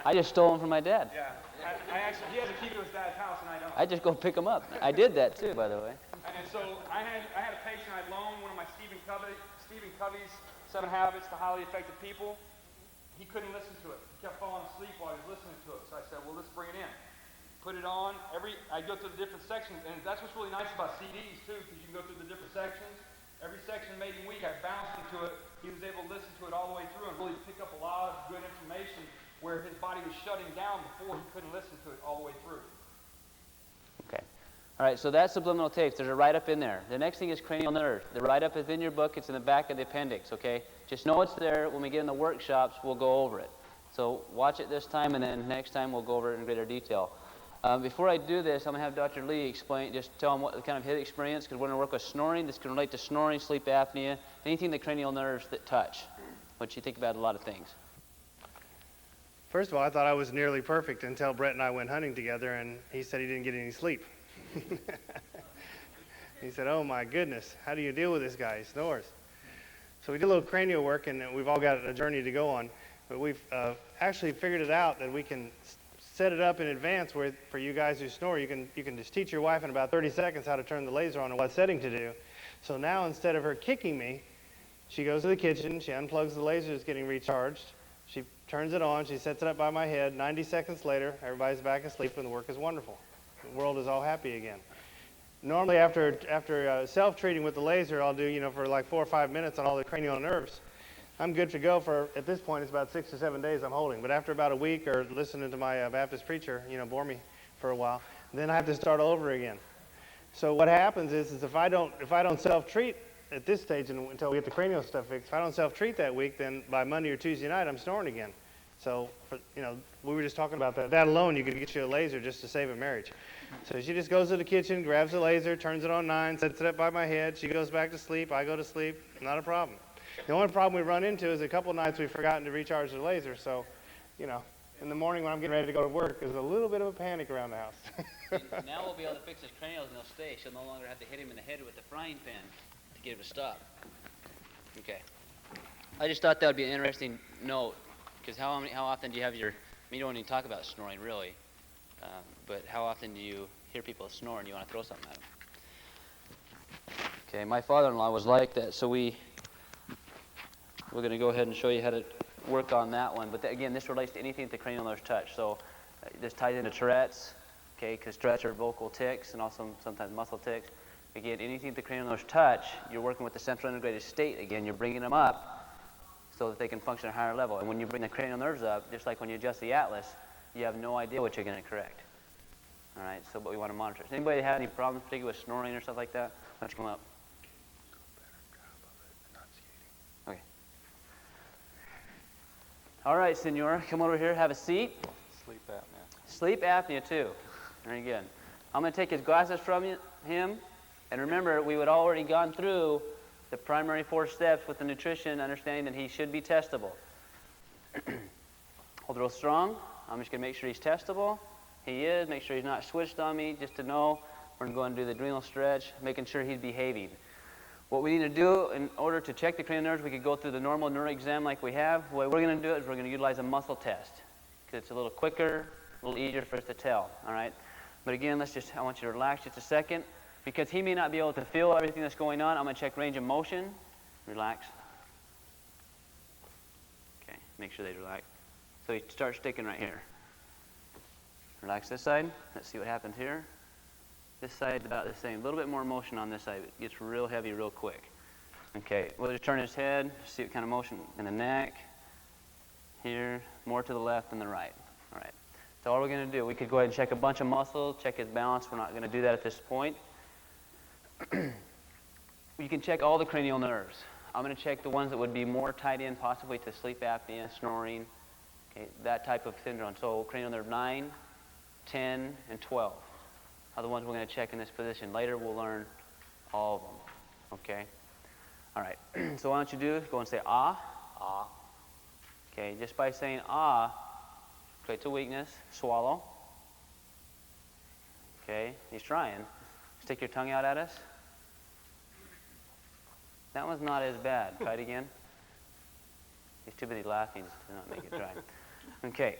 I just stole them from my dad. Yeah. I actually, he has a key to his dad's house, and I don't. I just go pick them up. I did that too, by the way. And so I had a patient I loaned one of my Stephen Covey's 7 Habits to Highly Effective People. He couldn't listen to it. He kept falling asleep while he was listening to it. So I said, well, let's bring it in. Put it on. I go through the different sections, and that's what's really nice about CDs too, because you can go through the different sections. Every section made him weak. I bounced into it. He was able to listen to it all the way through and really pick up a lot of good information where his body was shutting down before he couldn't listen to it all the way through. Okay. All right, so that's subliminal tapes. There's a write-up in there. The next thing is cranial nerve. The write-up is in your book. It's in the back of the appendix, okay? Just know it's there. When we get in the workshops, we'll go over it. So watch it this time, and then next time we'll go over it in greater detail. Before I do this, I'm going to have Dr. Lee explain, just tell him what kind of his experience, because we're going to work with snoring. This can relate to snoring, sleep apnea, anything the cranial nerves that touch. What you think about a lot of things. First of all, I thought I was nearly perfect until Brett and I went hunting together, and he said he didn't get any sleep. He said, oh my goodness, how do you deal with this guy? He snores. So we did a little cranial work, and we've all got a journey to go on. But we've actually figured it out that we can set it up in advance where for you guys who snore, you can just teach your wife in about 30 seconds how to turn the laser on and what setting to do. So now instead of her kicking me, she goes to the kitchen, she unplugs the laser that's getting recharged, she turns it on, she sets it up by my head. 90 seconds later, everybody's back asleep and the work is wonderful. The world is all happy again. Normally after self-treating with the laser, I'll do, for like 4 or 5 minutes on all the cranial nerves. I'm good to go for, at this point, it's about 6 or 7 days I'm holding. But after about a week or listening to my Baptist preacher, bore me for a while, then I have to start all over again. So what happens is if I don't self-treat at this stage until we get the cranial stuff fixed, if I don't self-treat that week, then by Monday or Tuesday night, I'm snoring again. So, we were just talking about that. That alone, you could get you a laser just to save a marriage. So she just goes to the kitchen, grabs the laser, turns it on 9, sets it up by my head. She goes back to sleep. I go to sleep. Not a problem. The only problem we run into is a couple of nights we've forgotten to recharge the laser. So, in the morning when I'm getting ready to go to work, there's a little bit of a panic around the house. Now we'll be able to fix his cranials and they'll stay. She'll no longer have to hit him in the head with the frying pan to get him to stop. Okay. I just thought that would be an interesting note, because how often do you have you don't even talk about snoring really, but how often do you hear people snore and you want to throw something at them? Okay, my father-in-law was like that, so we're going to go ahead and show you how to work on that one. But again, this relates to anything that the cranial nerves touch. So this ties into Tourette's, okay, because Tourette's are vocal tics and also sometimes muscle tics. Again, anything that the cranial nerves touch, you're working with the central integrated state. Again, you're bringing them up so that they can function at a higher level. And when you bring the cranial nerves up, just like when you adjust the atlas, you have no idea what you're going to correct. All right, so but we want to monitor. Does anybody have any problems, particularly with snoring or stuff like that? Why don't you come up? Okay. All right, Senora, come over here, have a seat. Sleep apnea. Sleep apnea, too. Very good. I'm going to take his glasses from him. And remember, we had already gone through the primary 4 steps with the nutrition, understanding that he should be testable. Hold it real strong. I'm just going to make sure he's testable. He is. Make sure he's not switched on me, just to know. We're going to go and do the adrenal stretch, making sure he's behaving. What we need to do in order to check the cranial nerves, we could go through the normal neuro exam like we have. The way we're going to do it is we're going to utilize a muscle test, because it's a little quicker, a little easier for us to tell, all right? But again, I want you to relax just a second, because he may not be able to feel everything that's going on. I'm going to check range of motion. Relax. Okay, make sure they relax. So you start sticking right here. Relax this side. Let's see what happens here. This side's about the same. A little bit more motion on this side. It gets real heavy real quick. Okay, we'll just turn his head, see what kind of motion in the neck. Here, more to the left than the right. All right. So all we're going to do, we could go ahead and check a bunch of muscles, check his balance. We're not going to do that at this point. You can check all the cranial nerves. I'm going to check the ones that would be more tied in possibly to sleep apnea, snoring, okay, that type of syndrome. So cranial nerve 9, 10, and 12 are the ones we're going to check in this position. Later we'll learn all of them, okay? All right, so why don't you do is go and say ah. Ah. Okay, just by saying ah, creates a weakness. Swallow. Okay, he's trying. Stick your tongue out at us. That one's not as bad. Try it again. He's too busy laughing to not make it dry. Okay,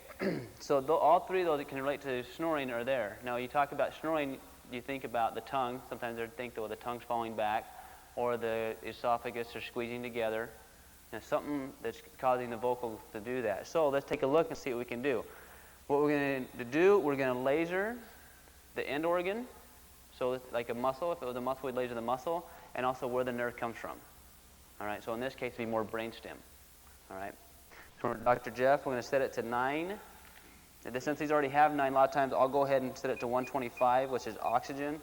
so all 3 of those that can relate to snoring are there. Now, you talk about snoring, you think about the tongue. Sometimes they think the tongue's falling back, or the esophagus are squeezing together. And something that's causing the vocal to do that. So let's take a look and see what we can do. What we're going to do, we're going to laser the end organ. So it's like a muscle. If it was a muscle, we'd laser the muscle, and also where the nerve comes from. All right, so in this case, it'd be more brainstem. All right. So Dr. Jeff, we're going to set it to 9. Since these already have 9, a lot of times I'll go ahead and set it to 125, which is oxygen,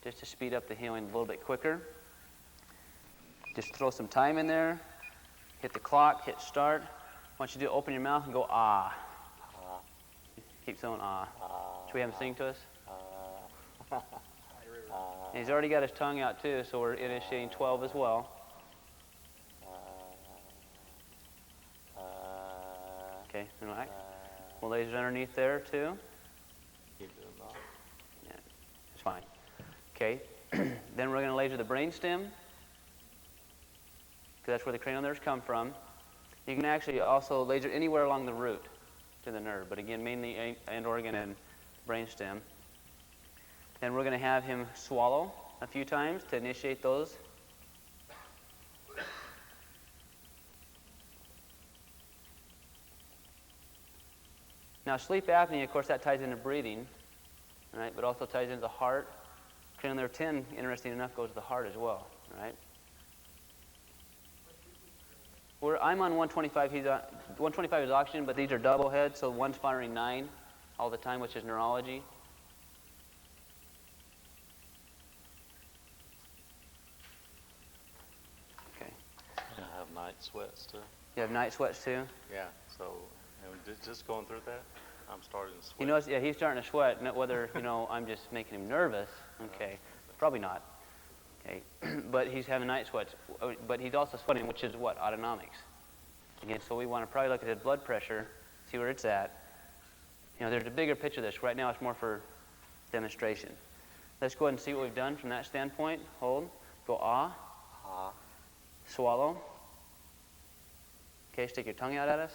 just to speed up the healing a little bit quicker. Just throw some time in there. Hit the clock, hit start. I want you to open your mouth and go ah. Ah. Keep saying ah. Ah. Should we have him sing to us? Ah. And he's already got his tongue out too, so we're initiating 12 as well. Okay, relax. We'll laser underneath there too. Keep doing that. Yeah, it's fine. Okay, then we're going to laser the brainstem, because that's where the cranial nerves come from. You can actually also laser anywhere along the root to the nerve, but again, mainly end organ and brainstem. Then we're going to have him swallow a few times to initiate those. Now, sleep apnea, of course, that ties into breathing, right? But also ties into the heart. Cranial nerve 10, interesting enough, goes to the heart as well, right? I'm on 125. He's on 125 is oxygen, but these are double heads, so one's firing 9 all the time, which is neurology. Okay. I have night sweats too. You have night sweats too? Yeah, so just going through that, I'm starting to sweat. You notice, yeah, he's starting to sweat. Not whether, I'm just making him nervous. Okay, probably not. Okay, but he's having night sweats. But he's also sweating, which is what? Autonomics. Again, so we want to probably look at his blood pressure, see where it's at. There's a bigger picture of this. Right now, it's more for demonstration. Let's go ahead and see what we've done from that standpoint. Hold. Go ah. Ah. Swallow. Okay, stick your tongue out at us.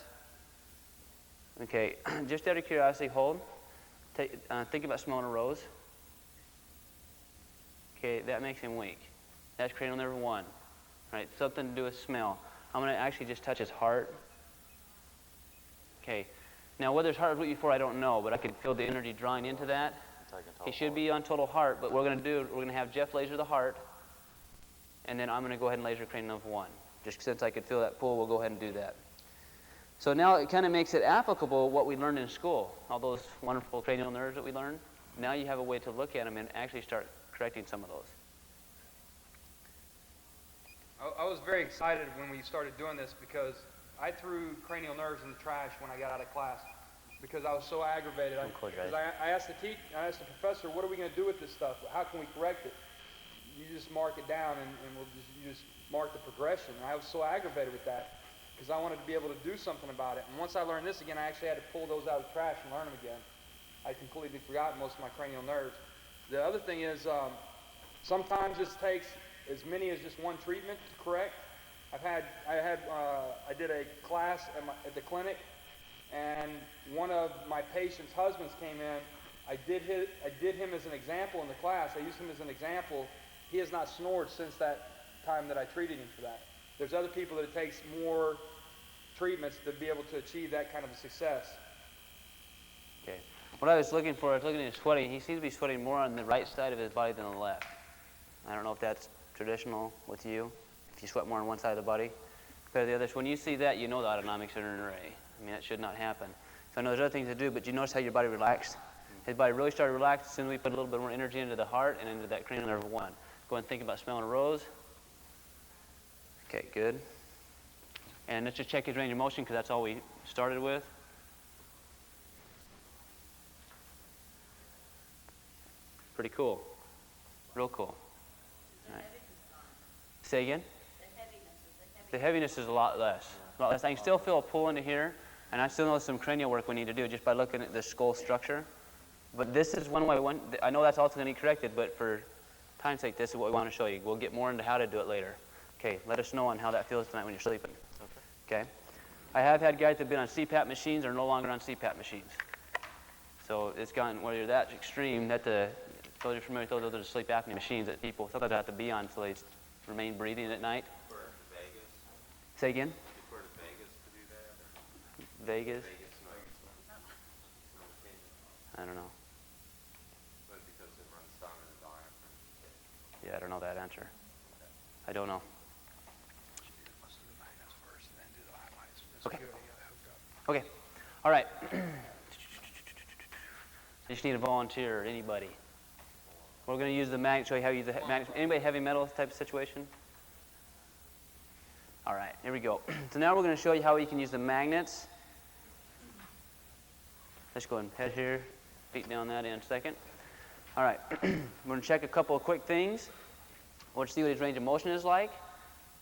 Okay, just out of curiosity, hold. Think about smelling a rose. Okay, that makes him weak. That's cranial nerve 1. Right? Something to do with smell. I'm going to actually just touch his heart. Okay. Now, whether his heart was weak before, I don't know, but I could feel the energy drawing into that. He should be on total heart, but what we're going to do, we're going to have Jeff laser the heart, and then I'm going to go ahead and laser cranial nerve 1. Just since I could feel that pull, we'll go ahead and do that. So now it kind of makes it applicable what we learned in school, all those wonderful cranial nerves that we learned. Now you have a way to look at them and actually start correcting some of those. I was very excited when we started doing this because I threw cranial nerves in the trash when I got out of class because I was so aggravated. I asked the professor, what are we going to do with this stuff? How can we correct it? You just mark it down and you just mark the progression. And I was so aggravated with that because I wanted to be able to do something about it. And once I learned this again, I actually had to pull those out of the trash and learn them again. I'd completely forgotten most of my cranial nerves. The other thing is sometimes this takes as many as just one treatment to correct. I did a class at the clinic, and one of my patient's husbands came in. I did him as an example in the class. I used him as an example. He has not snored since that time that I treated him for that. There's other people that it takes more treatments to be able to achieve that kind of a success. Okay. What I was looking for, I was looking at his sweating. He seems to be sweating more on the right side of his body than the left. I don't know if that's traditional with you, if you sweat more on one side of the body compared to the other. So when you see that, you know the autonomics are in array. I mean, that should not happen. So I know there's other things to do, but you notice how your body relaxed? His body really started to relax as soon as we put a little bit more energy into the heart and into that cranial nerve 1. Go ahead and think about smelling a rose. Okay, good. And let's just check his range of motion because that's all we started with. Pretty cool. Real cool. All right. Say again? The heaviness is a lot less. A lot less. I can still feel a pull into here, and I still know some cranial work we need to do just by looking at the skull structure. But this is one way. I know that's also going to be corrected, but for time's sake, this is what we want to show you. We'll get more into how to do it later. Okay, let us know on how that feels tonight when you're sleeping. Okay? I have had guys that have been on CPAP machines or no longer on CPAP machines. So it's gotten, whether you're that extreme, that those are familiar with those are the sleep apnea machines that people sometimes have to be on so they remain breathing at night. Vegas. Say again? You prefer to Vegas to do that? Or? Vegas? Vegas, no. I don't know. But because it runs down in the diaphragm. Yeah, I don't know that answer. I don't know. Okay. Okay. All right. I just need a volunteer, anybody. We're going to use the magnet, show you how to use the magnet. Anybody heavy metal type of situation? All right, here we go. So now we're going to show you how you can use the magnets. Let's go ahead and head here, feet down that in a second. All right, we're going to check a couple of quick things. We'll see what his range of motion is like.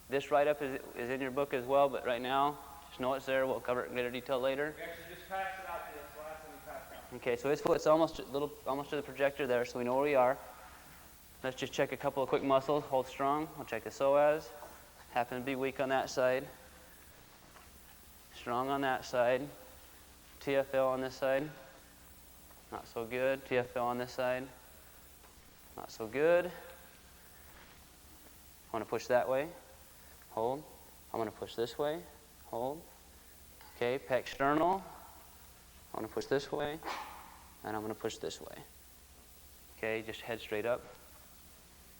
This write-up is in your book as well, but right now, just know it's there. We'll cover it in greater detail later. We actually just passed it out to this last time we passed it out. Okay, so his foot's almost to the projector there, so we know where we are. Let's just check a couple of quick muscles. Hold strong. We'll check the psoas. Happen to be weak on that side. Strong on that side. TFL on this side. Not so good. TFL on this side. Not so good. I want to push that way. Hold. I'm going to push this way. Hold. Okay, pec sternal. I want to push this way. And I'm going to push this way. Okay, just head straight up.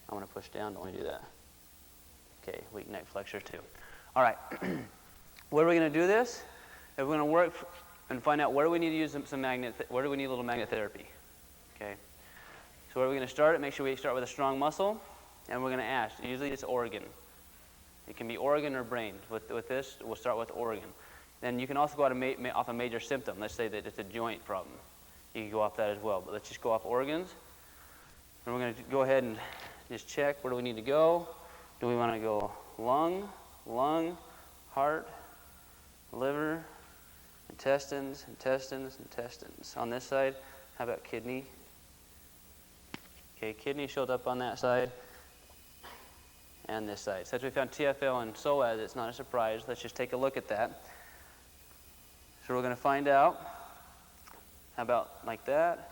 I want to push down. Don't want to do that. Okay, weak neck flexor too. All right. Where are we going to do this? We're going to work and find out where do we need to use some magnet. Where do we need a little magnet therapy? Okay. So where are we going to start? Make sure we start with a strong muscle, and we're going to ask. Usually it's organ. It can be organ or brain. With this, we'll start with organ. Then you can also go out off a major symptom. Let's say that it's a joint problem. You can go off that as well. But let's just go off organs. And we're going to go ahead and just check where do we need to go. Do we want to go lung, heart, liver, intestines. On this side, how about kidney? Okay, kidney showed up on that side and this side. Since we found TFL and psoas, it's not a surprise. Let's just take a look at that. So we're going to find out how about like that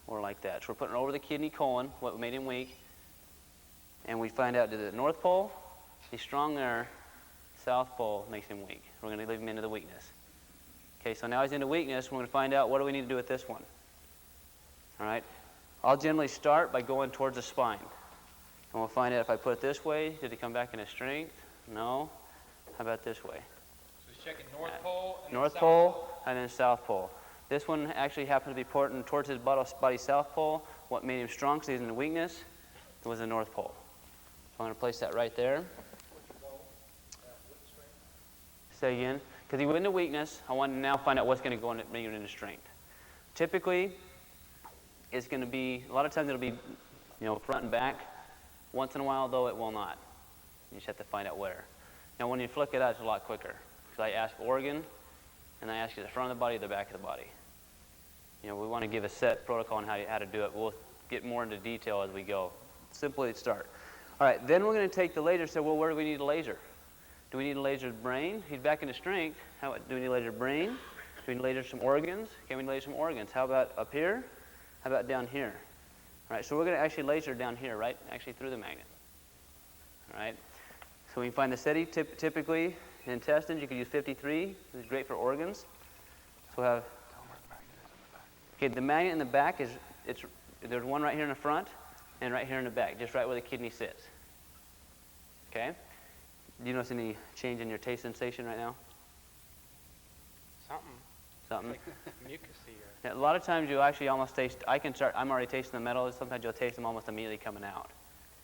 or like that. So we're putting it over the kidney colon, what made him weak. and we find out, did the North Pole, he's strong there, South Pole makes him weak. We're going to leave him into the weakness. Okay, so now he's into weakness. We're going to find out what do we need to do with this one. All right? I'll generally start by going towards the spine. And we'll find out if I put it this way, did he come back into strength? No. How about this way? So he's checking North Pole and North then South Pole and then South Pole. This one actually happened to be pointing towards his body South Pole. What made him strong because he's in weakness was the North Pole. So I'm going to place that right there. Say again. Because he went into weakness, I want to now find out what's going to go into bring it into strength. Typically, it's going to be, a lot of times it'll be, front and back. Once in a while, though, it will not. You just have to find out where. Now, when you flick it out, it's a lot quicker. Because I ask organ, and I ask you the front of the body or the back of the body. We want to give a set protocol on how to do it. We'll get more into detail as we go. Simply start. All right, then we're going to take the laser and say, well, where do we need a laser? Do we need to laser the brain? He's back into strength. Do we need to laser the brain? Do we need to laser some organs? Can we laser some organs? How about up here? How about down here? All right, so we're going to actually laser down here, right? Actually through the magnet. All right. So we can find the SETI typically in intestines. You could use 53. This is great for organs. So we'll have. Okay, the magnet in the back there's one right here in the front and right here in the back, just right where the kidney sits. Okay. Do you notice any change in your taste sensation right now? Something. Mucusy. Yeah, a lot of times you actually almost taste. I'm already tasting the metals. Sometimes you'll taste them almost immediately coming out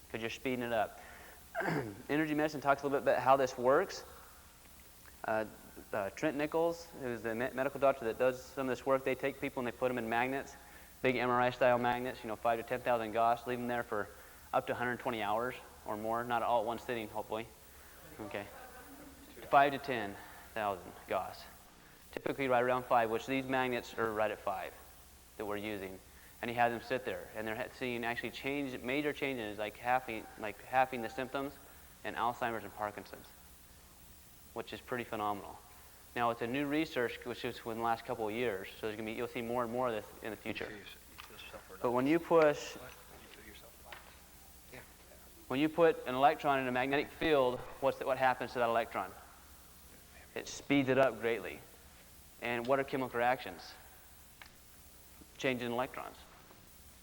because you're speeding it up. Energy medicine talks a little bit about how this works. Trent Nichols, who's the medical doctor that does some of this work, they take people and they put them in magnets, big MRI-style magnets, 5 to 10,000 Gauss, leave them there for up to 120 hours or more, not all at one sitting, hopefully. Okay, 5 to 10,000 Gauss. Typically right around 5, which these magnets are right at 5 that we're using. And he has them sit there, and they're seeing actually major changes, like halving the symptoms in Alzheimer's and Parkinson's, which is pretty phenomenal. Now it's a new research, which is within the last couple of years, so you'll see more and more of this in the future. But when you put an electron in a magnetic field, what happens to that electron? It speeds it up greatly. And what are chemical reactions? Change in electrons.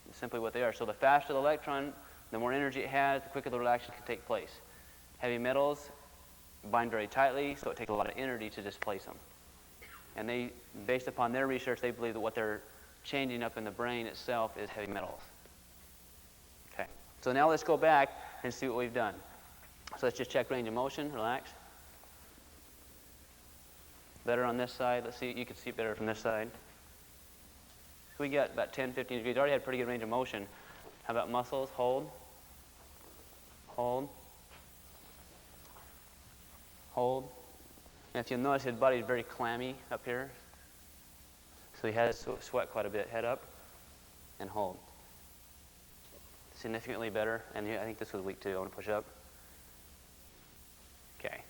It's simply what they are. So the faster the electron, the more energy it has, the quicker the reaction can take place. Heavy metals bind very tightly, so it takes a lot of energy to displace them. And they, based upon their research, they believe that what they're changing up in the brain itself is heavy metals. Okay. So now let's go back and see what we've done. So let's just check range of motion. Relax. Better on this side. Let's see. You can see it better from this side. So we got about 10, 15 degrees. Already had pretty good range of motion. How about muscles? Hold. Hold. Hold. And if you'll notice, his body is very clammy up here. So he has to sweat quite a bit. Head up and hold. Significantly better. And I think this was weak too. I want to push up. Okay.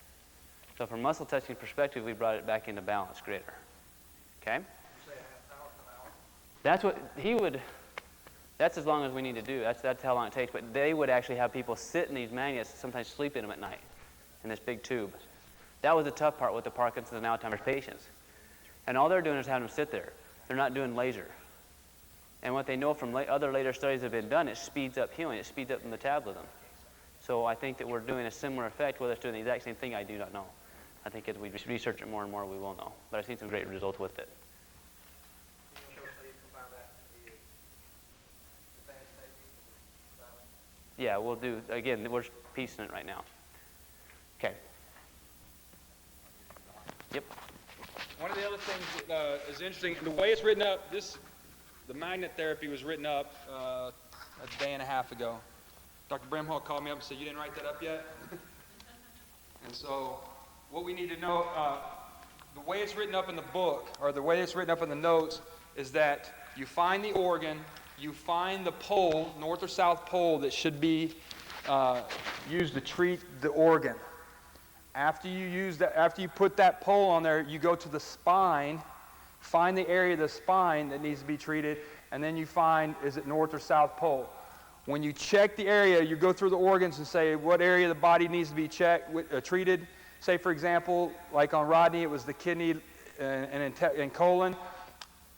So from muscle testing perspective, we brought it back into balance greater. Okay? That's what he would, that's as long as we need to do. That's how long it takes. But they would actually have people sit in these magnets, sometimes sleep in them at night, in this big tube. That was the tough part with the Parkinson's and Alzheimer's patients. And all they're doing is having them sit there. They're not doing laser. And what they know from other later studies that have been done, it speeds up healing. It speeds up the metabolism. So I think that we're doing a similar effect. Whether it's doing the exact same thing, I do not know. I think as we research it more and more, we will know. But I've seen some great results with it. Yeah, we'll do, again, we're piecing it right now. Okay. Yep. One of the other things that is interesting, the way it's written up, the magnet therapy was written up a day and a half ago. Dr. Brimhall called me up and said, you didn't write that up yet? And so what we need to know, the way it's written up in the book, or the way it's written up in the notes, is that you find the organ, you find the pole, north or south pole, that should be used to treat the organ. After you put that pole on there, you go to the spine, find the area of the spine that needs to be treated, and then you find, is it north or south pole? When you check the area, you go through the organs and say what area of the body needs to be treated. Say, for example, like on Rodney, it was the kidney and colon.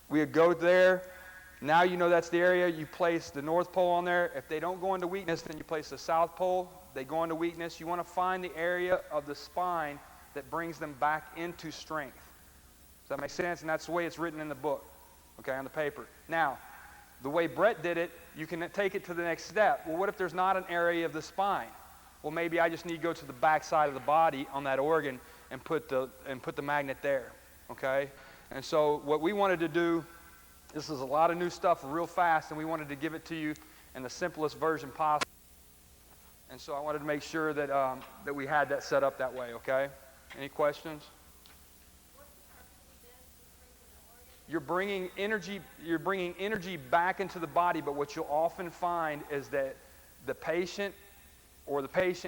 We would go there. Now you know that's the area. You place the North Pole on there. If they don't go into weakness, then you place the South Pole. They go into weakness. You want to find the area of the spine that brings them back into strength. Does that make sense? And that's the way it's written in the book, okay, on the paper. Now, the way Brett did it, you can take it to the next step. Well, what if there's not an area of the spine? Well, maybe I just need to go to the back side of the body on that organ and put the magnet there, okay? And so what we wanted to do, this is a lot of new stuff real fast, and we wanted to give it to you in the simplest version possible. And so I wanted to make sure that, that we had that set up that way, okay? Any questions? You're bringing energy back into the body, but what you'll often find is that the patient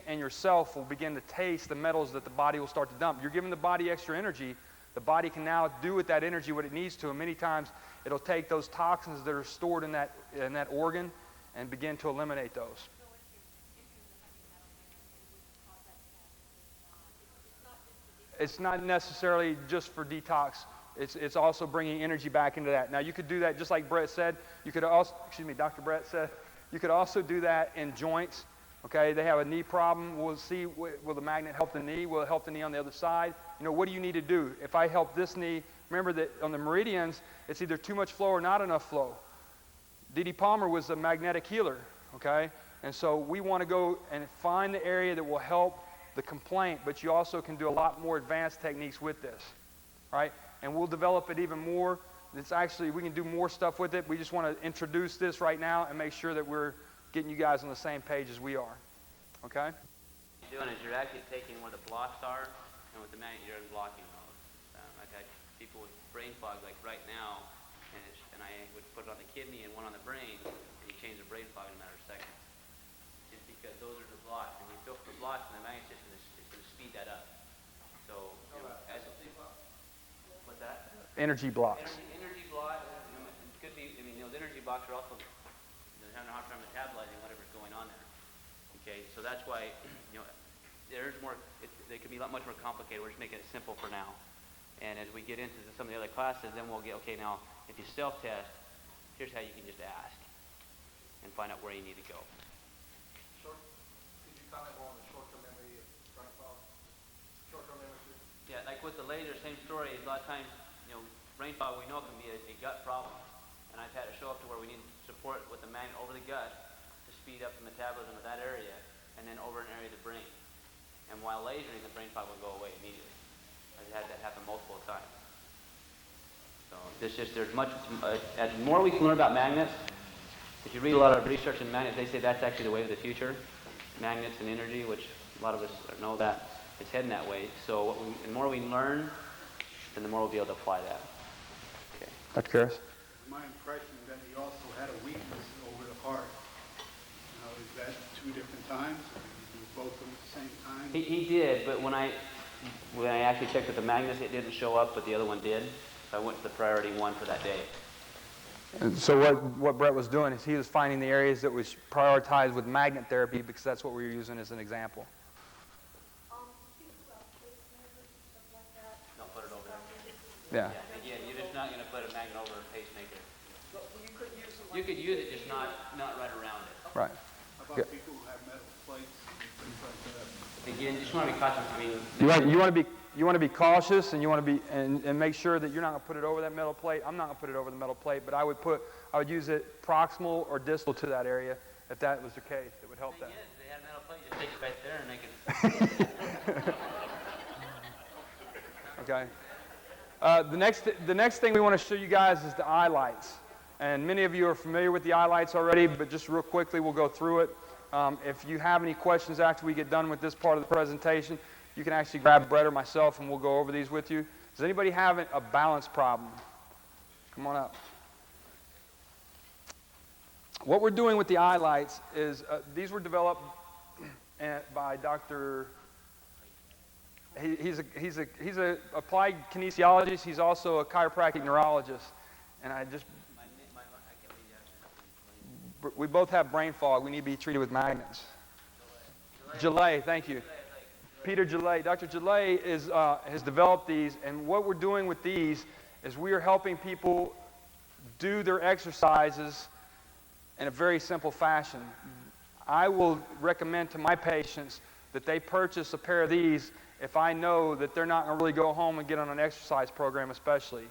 and yourself will begin to taste the metals that the body will start to dump. You're giving the body extra energy. The body can now do with that energy what it needs to, and many times it'll take those toxins that are stored in that organ and begin to eliminate those. It's not necessarily just for detox. It's also bringing energy back into that. Now, you could do that just like Brett said. You could also, Dr. Brett said, you could also do that in joints. Okay, they have a knee problem. We'll see, will the magnet help the knee? Will it help the knee on the other side? You know, what do you need to do? If I help this knee, remember that on the meridians, it's either too much flow or not enough flow. D.D. Palmer was a magnetic healer, okay? And so we want to go and find the area that will help the complaint, but you also can do a lot more advanced techniques with this, right? And we'll develop it even more. It's actually, we can do more stuff with it. We just want to introduce this right now and make sure that we're getting you guys on the same page as we are, okay? What you're doing is you're actually taking where the blocks are, and with the magnet you're unblocking those. I've had people with brain fog like right now, and I would put it on the kidney and one on the brain, and you change the brain fog in a matter of seconds. Just because those are the blocks, and you feel for the blocks, and the magnet system is going to speed that up. So, you know, what's that? Energy blocks. Energy blocks, you know, it could be, I mean, those energy blocks are also having a hard time metabolizing whatever's going on there. Okay, so that's why, you know, there's more, they can be much more complicated. We're just making it simple for now. And as we get into some of the other classes, then we'll get, okay, now, if you self-test, here's how you can just ask and find out where you need to go. Could you comment more on the short-term memory of brain fog? Short-term memory? Yeah, like with the laser, same story. A lot of times, you know, brain fog, we know it can be a gut problem. And I've had it show up to where we need support with the magnet over the gut to speed up the metabolism of that area, and then over an area of the brain. And while lasering, the brain fog will go away immediately. I've had that happen multiple times. So there's much, as more we can learn about magnets, if you read a lot of research in magnets, they say that's actually the way of the future. Magnets and energy, which a lot of us know that it's heading that way. So the more we learn, then the more we'll be able to apply that. Okay. Dr. Karras? My impression that he also had a weakness over the heart. Now, is that two different times? Or did you do both of them at the same time? He did, but when I actually checked with the magnets, it didn't show up, but the other one did. So I went to the priority one for that day. And so what Brett was doing is he was finding the areas that was prioritized with magnet therapy because that's what we were using as an example. Don't put it over there. Yeah. Again, you're just not going to put a magnet over a pacemaker. You could use it, just not right around it. Right. How about people who have metal plates and things like that? Again, just want to be cautious. I mean, you want to be cautious, and you want to be and make sure that you're not going to put it over that metal plate. I'm not going to put it over the metal plate, but I would use it proximal or distal to that area if that was the case. It would help that. If they had a metal plate, just take it right there and make it. Okay. The next thing we want to show you guys is the eye lights. And many of you are familiar with the eye lights already, but just real quickly, we'll go through it. If you have any questions after we get done with this part of the presentation, you can actually grab Brett or myself, and we'll go over these with you. Does anybody have a balance problem? Come on up. What we're doing with the eye lights is these were developed by Dr. He's a applied kinesiologist. He's also a chiropractic neurologist, and we both have brain fog. We need to be treated with magnets. Gillet, thank you. Peter Gillet. Dr. Gillet has developed these, and what we're doing with these is we are helping people do their exercises in a very simple fashion. I will recommend to my patients that they purchase a pair of these if I know that they're not going to really go home and get on an exercise program, especially.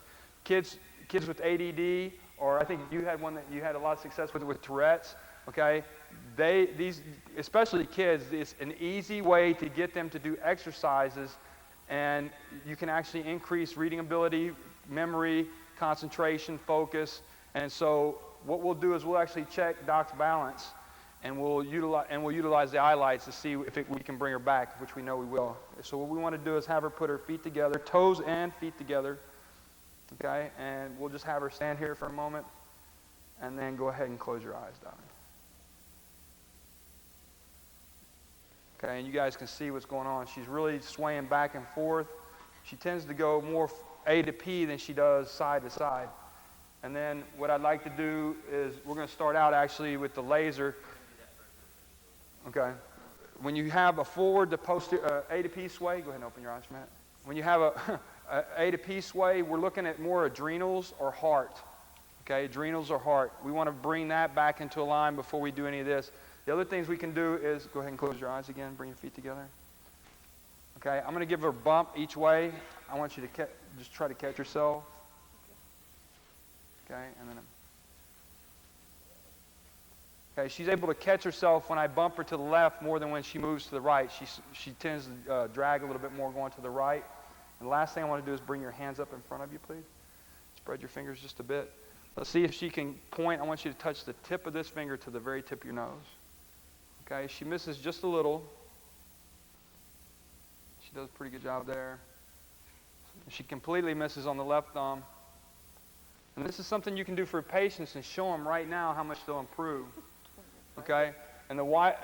Kids with ADD, or I think you had one that you had a lot of success with Tourette's, okay? These, especially kids, it's an easy way to get them to do exercises, and you can actually increase reading ability, memory, concentration, focus. And so what we'll do is we'll actually check Doc's balance, and we'll utilize the eye lights to see if we can bring her back, which we know we will. So what we want to do is have her put her feet together, toes and feet together, okay? And we'll just have her stand here for a moment, and then go ahead and close your eyes, Doc. Okay, and you guys can see what's going on. She's really swaying back and forth. She tends to go more A to P than she does side to side. And then what I'd like to do is we're going to start out actually with the laser. Okay. When you have a forward to posterior, A to P sway, go ahead and open your eyes for a minute. When you have a to P sway, we're looking at more adrenals or heart. Okay, adrenals or heart. We want to bring that back into a line before we do any of this. The other things we can do is, go ahead and close your eyes again, bring your feet together. Okay, I'm going to give her a bump each way. I want you to just try to catch yourself. Okay, and then, okay, she's able to catch herself when I bump her to the left more than when she moves to the right. She tends to drag a little bit more going to the right. And the last thing I want to do is bring your hands up in front of you, please. Spread your fingers just a bit. Let's see if she can point. I want you to touch the tip of this finger to the very tip of your nose. Okay, she misses just a little. She does a pretty good job there. She completely misses on the left thumb. And this is something you can do for patients and show them right now how much they'll improve. Okay? And the why.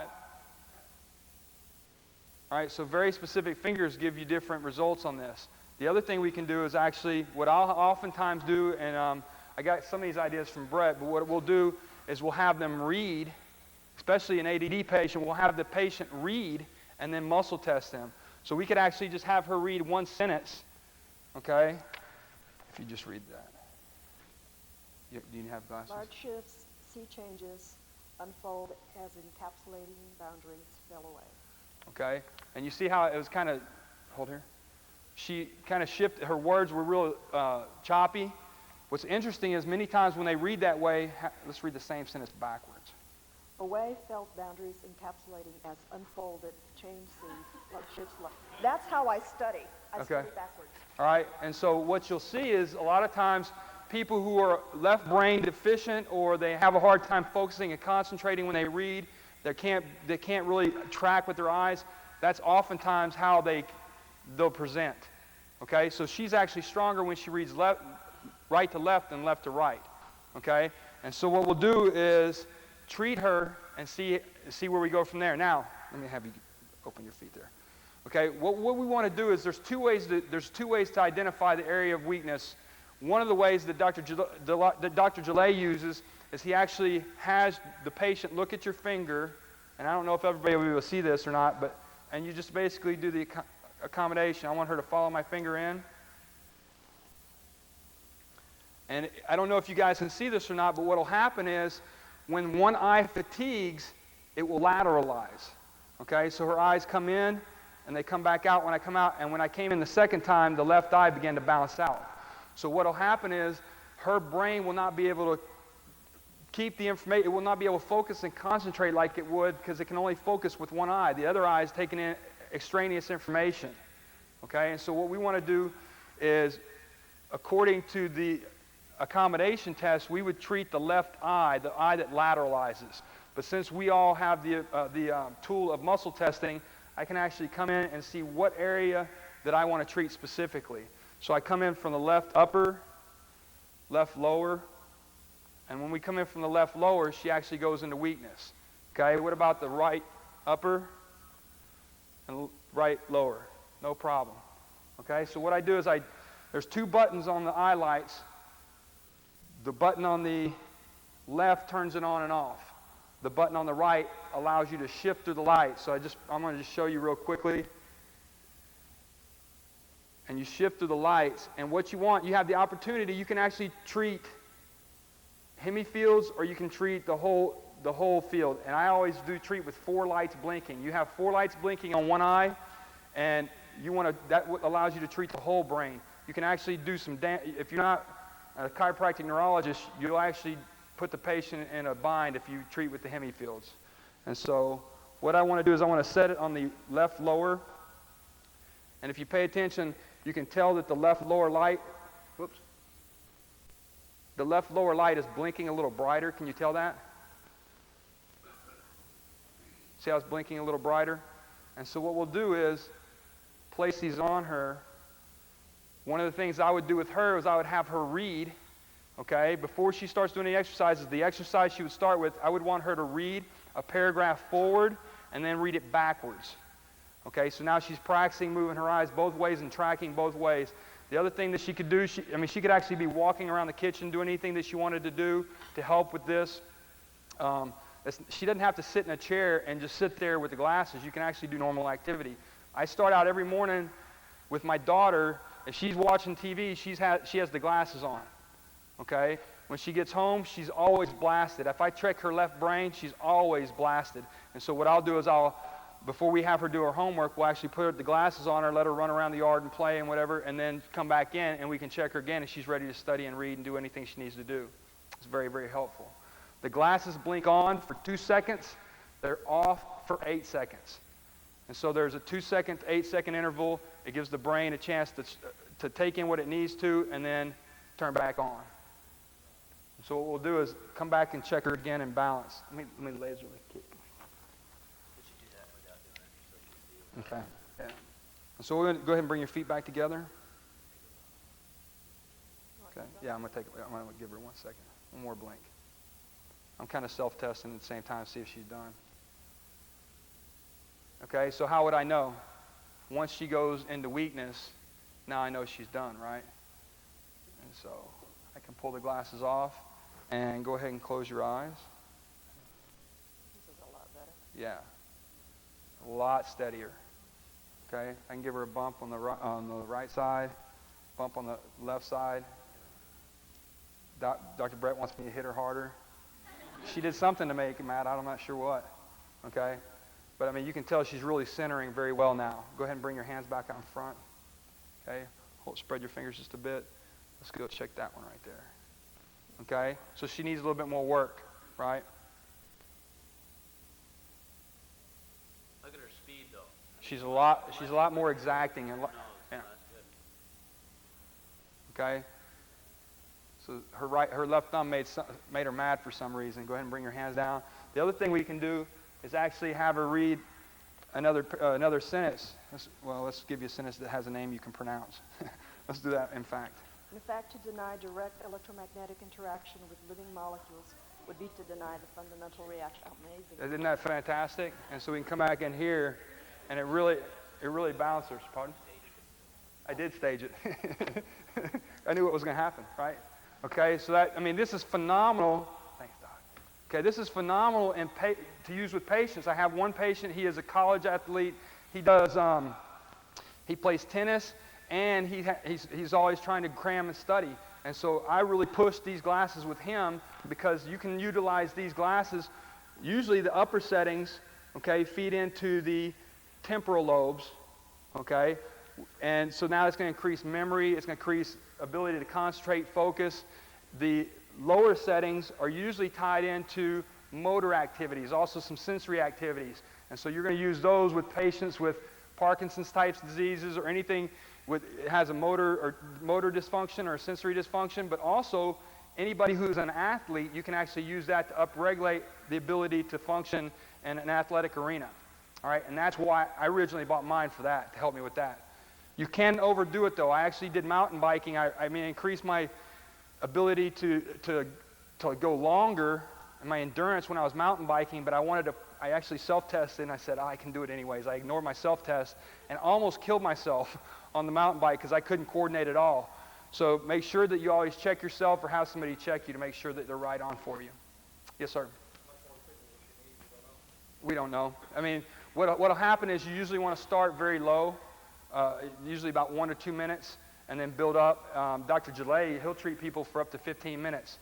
All right, so very specific fingers give you different results on this. The other thing we can do is actually, what I'll oftentimes do, and I got some of these ideas from Brett, but what we'll do is we'll have them read, especially an ADD patient, we'll have the patient read and then muscle test them. So we could actually just have her read one sentence, okay? If you just read that. Do you have glasses? Large shifts, sea changes, unfold as encapsulating boundaries fell away. Okay, and you see how it was kind of, hold here. She kind of shifted, her words were real choppy. What's interesting is many times when they read that way, let's read the same sentence backwards. Away felt boundaries encapsulating as unfolded, change sea, large shifts. That's how I study. I study backwards. All right, and so what you'll see is a lot of times people who are left brain deficient or they have a hard time focusing and concentrating when they read, they can't really track with their eyes, that's oftentimes how they'll present. Okay, so she's actually stronger when she reads right to left than left to right. Okay, and so what we'll do is treat her and see where we go from there. Now, let me have you open your feet there. Okay, what we want to do is there's two ways to identify the area of weakness. One of the ways that Dr. Gillet uses is he actually has the patient look at your finger, and I don't know if everybody will see this or not, and you just basically do the accommodation. I want her to follow my finger in. And I don't know if you guys can see this or not, but what will happen is when one eye fatigues, it will lateralize. Okay, so her eyes come in, and they come back out when I come out, and when I came in the second time, the left eye began to balance out. So what will happen is her brain will not be able to keep the information, it will not be able to focus and concentrate like it would because it can only focus with one eye. The other eye is taking in extraneous information. Okay, and so what we want to do is, according to the accommodation test, we would treat the left eye, the eye that lateralizes. But since we all have the tool of muscle testing, I can actually come in and see what area that I want to treat specifically. So I come in from the left upper, left lower, and when we come in from the left lower, she actually goes into weakness. Okay, what about the right upper and right lower? No problem. Okay, so what I do is there's two buttons on the eye lights. The button on the left turns it on and off. The button on the right allows you to shift through the light. So I'm going to just show you real quickly. And you shift through the lights. And what you want, you have the opportunity, you can actually treat hemifields or you can treat the whole field. And I always do treat with 4 lights blinking. You have 4 lights blinking on one eye, and that allows you to treat the whole brain. You can actually do if you're not a chiropractic neurologist, you'll actually put the patient in a bind if you treat with the hemifields. And so what I want to do is I want to set it on the left lower. And if you pay attention, you can tell that the left lower light, the left lower light is blinking a little brighter. Can you tell that? See how it's blinking a little brighter? And so what we'll do is place these on her. One of the things I would do with her is I would have her read, okay, before she starts doing any exercises, the exercise she would start with, I would want her to read a paragraph forward and then read it backwards. Okay, so now she's practicing moving her eyes both ways and tracking both ways. The other thing that she could do, she could actually be walking around the kitchen doing anything that she wanted to do to help with this. She doesn't have to sit in a chair and just sit there with the glasses. You can actually do normal activity. I start out every morning with my daughter. If she's watching TV, she has the glasses on. Okay? When she gets home, she's always blasted. If I check her left brain, she's always blasted. And so what I'll do is before we have her do her homework, we'll actually put the glasses on her, let her run around the yard and play and whatever, and then come back in and we can check her again if she's ready to study and read and do anything she needs to do. It's very, very helpful. The glasses blink on for 2 seconds. They're off for 8 seconds. And so there's a 2-second, 8-second interval. It gives the brain a chance to take in what it needs to and then turn back on. So what we'll do is come back and check her again and balance. Let me laser the kick. Okay. Yeah. So we're going to go ahead and bring your feet back together. Okay. Yeah, I'm going to give her 1 second. One more blink. I'm kind of self-testing at the same time to see if she's done. Okay, so how would I know? Once she goes into weakness, now I know she's done, right? And so I can pull the glasses off and go ahead and close your eyes. This is a lot better. Yeah, a lot steadier. Okay, I can give her a bump on the right side, bump on the left side. Dr. Brett wants me to hit her harder. She did something to make him mad. I'm not sure what. Okay, but I mean you can tell she's really centering very well now. Go ahead and bring your hands back out in front. Okay, spread your fingers just a bit. Let's go check that one right there. Okay, so she needs a little bit more work, right? Look at her speed, though. She's a lot more exacting. Yeah. Okay. So her left thumb made her mad for some reason. Go ahead and bring your hands down. The other thing we can do is actually have her read another sentence. Let's give you a sentence that has a name you can pronounce. Let's do that. In fact. In fact, to deny direct electromagnetic interaction with living molecules would be to deny the fundamental reaction. Amazing. Isn't that fantastic? And so we can come back in here, and it really balances. Pardon? I did stage it. I knew what was going to happen, right? Okay, so this is phenomenal. Thanks, Doc. Okay, this is phenomenal to use with patients. I have one patient. He is a college athlete. He plays tennis, and he's always trying to cram and study. And so I really push these glasses with him because you can utilize these glasses. Usually the upper settings, okay, feed into the temporal lobes, okay? And so now it's going to increase memory. It's going to increase ability to concentrate, focus. The lower settings are usually tied into motor activities, also some sensory activities. And so you're going to use those with patients with Parkinson's types diseases or anything it has a motor dysfunction or a sensory dysfunction, but also anybody who's an athlete, you can actually use that to upregulate the ability to function in an athletic arena. All right, and that's why I originally bought mine for that, to help me with that. You can overdo it though. I actually did mountain biking. I increased my ability to go longer and my endurance when I was mountain biking, but I actually self-tested and I said, I can do it anyways. I ignored my self-test and almost killed myself on the mountain bike because I couldn't coordinate at all. So make sure that you always check yourself or have somebody check you to make sure that they're right on for you. Yes, sir. We don't know. I mean, what'll happen is you usually want to start very low, usually about 1 or 2 minutes, and then build up. Dr. Gillette, he'll treat people for up to 15 minutes,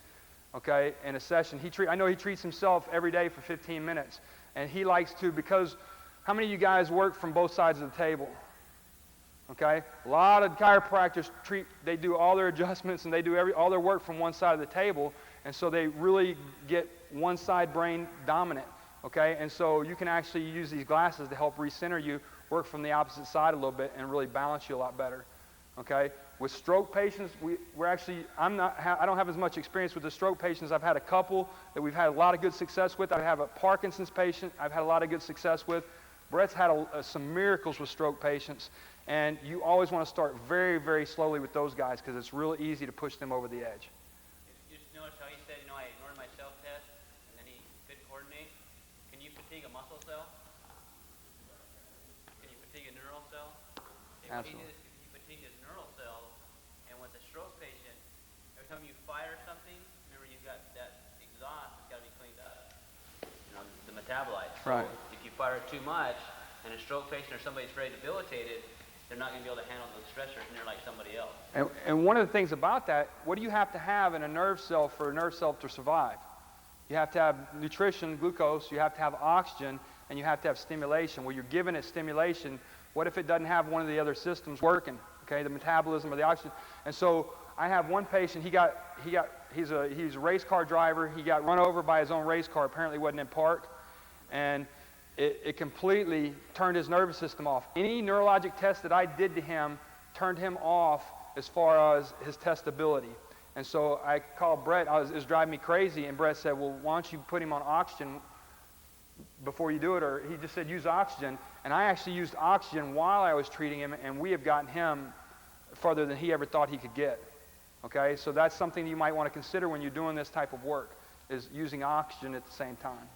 okay, in a session. I know he treats himself every day for 15 minutes, and he likes to, because how many of you guys work from both sides of the table? Okay, a lot of chiropractors they do all their adjustments and they do all their work from one side of the table, and so they really get one side brain dominant. Okay, and so you can actually use these glasses to help recenter you, work from the opposite side a little bit, and really balance you a lot better. Okay, with stroke patients, I don't have as much experience with the stroke patients. I've had a couple that we've had a lot of good success with. I have a Parkinson's patient I've had a lot of good success with. Brett's had some miracles with stroke patients. And you always want to start very, very slowly with those guys because it's really easy to push them over the edge. You just notice how he said, I ignored my self-test, and then he could coordinate. Can you fatigue a muscle cell? Can you fatigue a neural cell? Okay, Absolutely. What he did is he fatigued his neural cells, and with a stroke patient, every time you fire something, remember you've got that exhaust that's got to be cleaned up. The metabolite. So right. If you fire it too much, and a stroke patient or somebody's very debilitated, they're not going to be able to handle the stressors near like somebody else. And one of the things about that, what do you have to have in a nerve cell for a nerve cell to survive? You have to have nutrition, glucose, you have to have oxygen, and you have to have stimulation. Well, you're giving it stimulation. What if it doesn't have one of the other systems working? Okay, the metabolism or the oxygen. And so I have one patient, he's a race car driver. He got run over by his own race car, apparently wasn't in park. And it completely turned his nervous system off. Any neurologic test that I did to him turned him off as far as his testability. And so I called Brett. It was driving me crazy. And Brett said, well, why don't you put him on oxygen before you do it? Or he just said, use oxygen. And I actually used oxygen while I was treating him, and we have gotten him farther than he ever thought he could get. Okay, so that's something you might want to consider when you're doing this type of work, is using oxygen at the same time.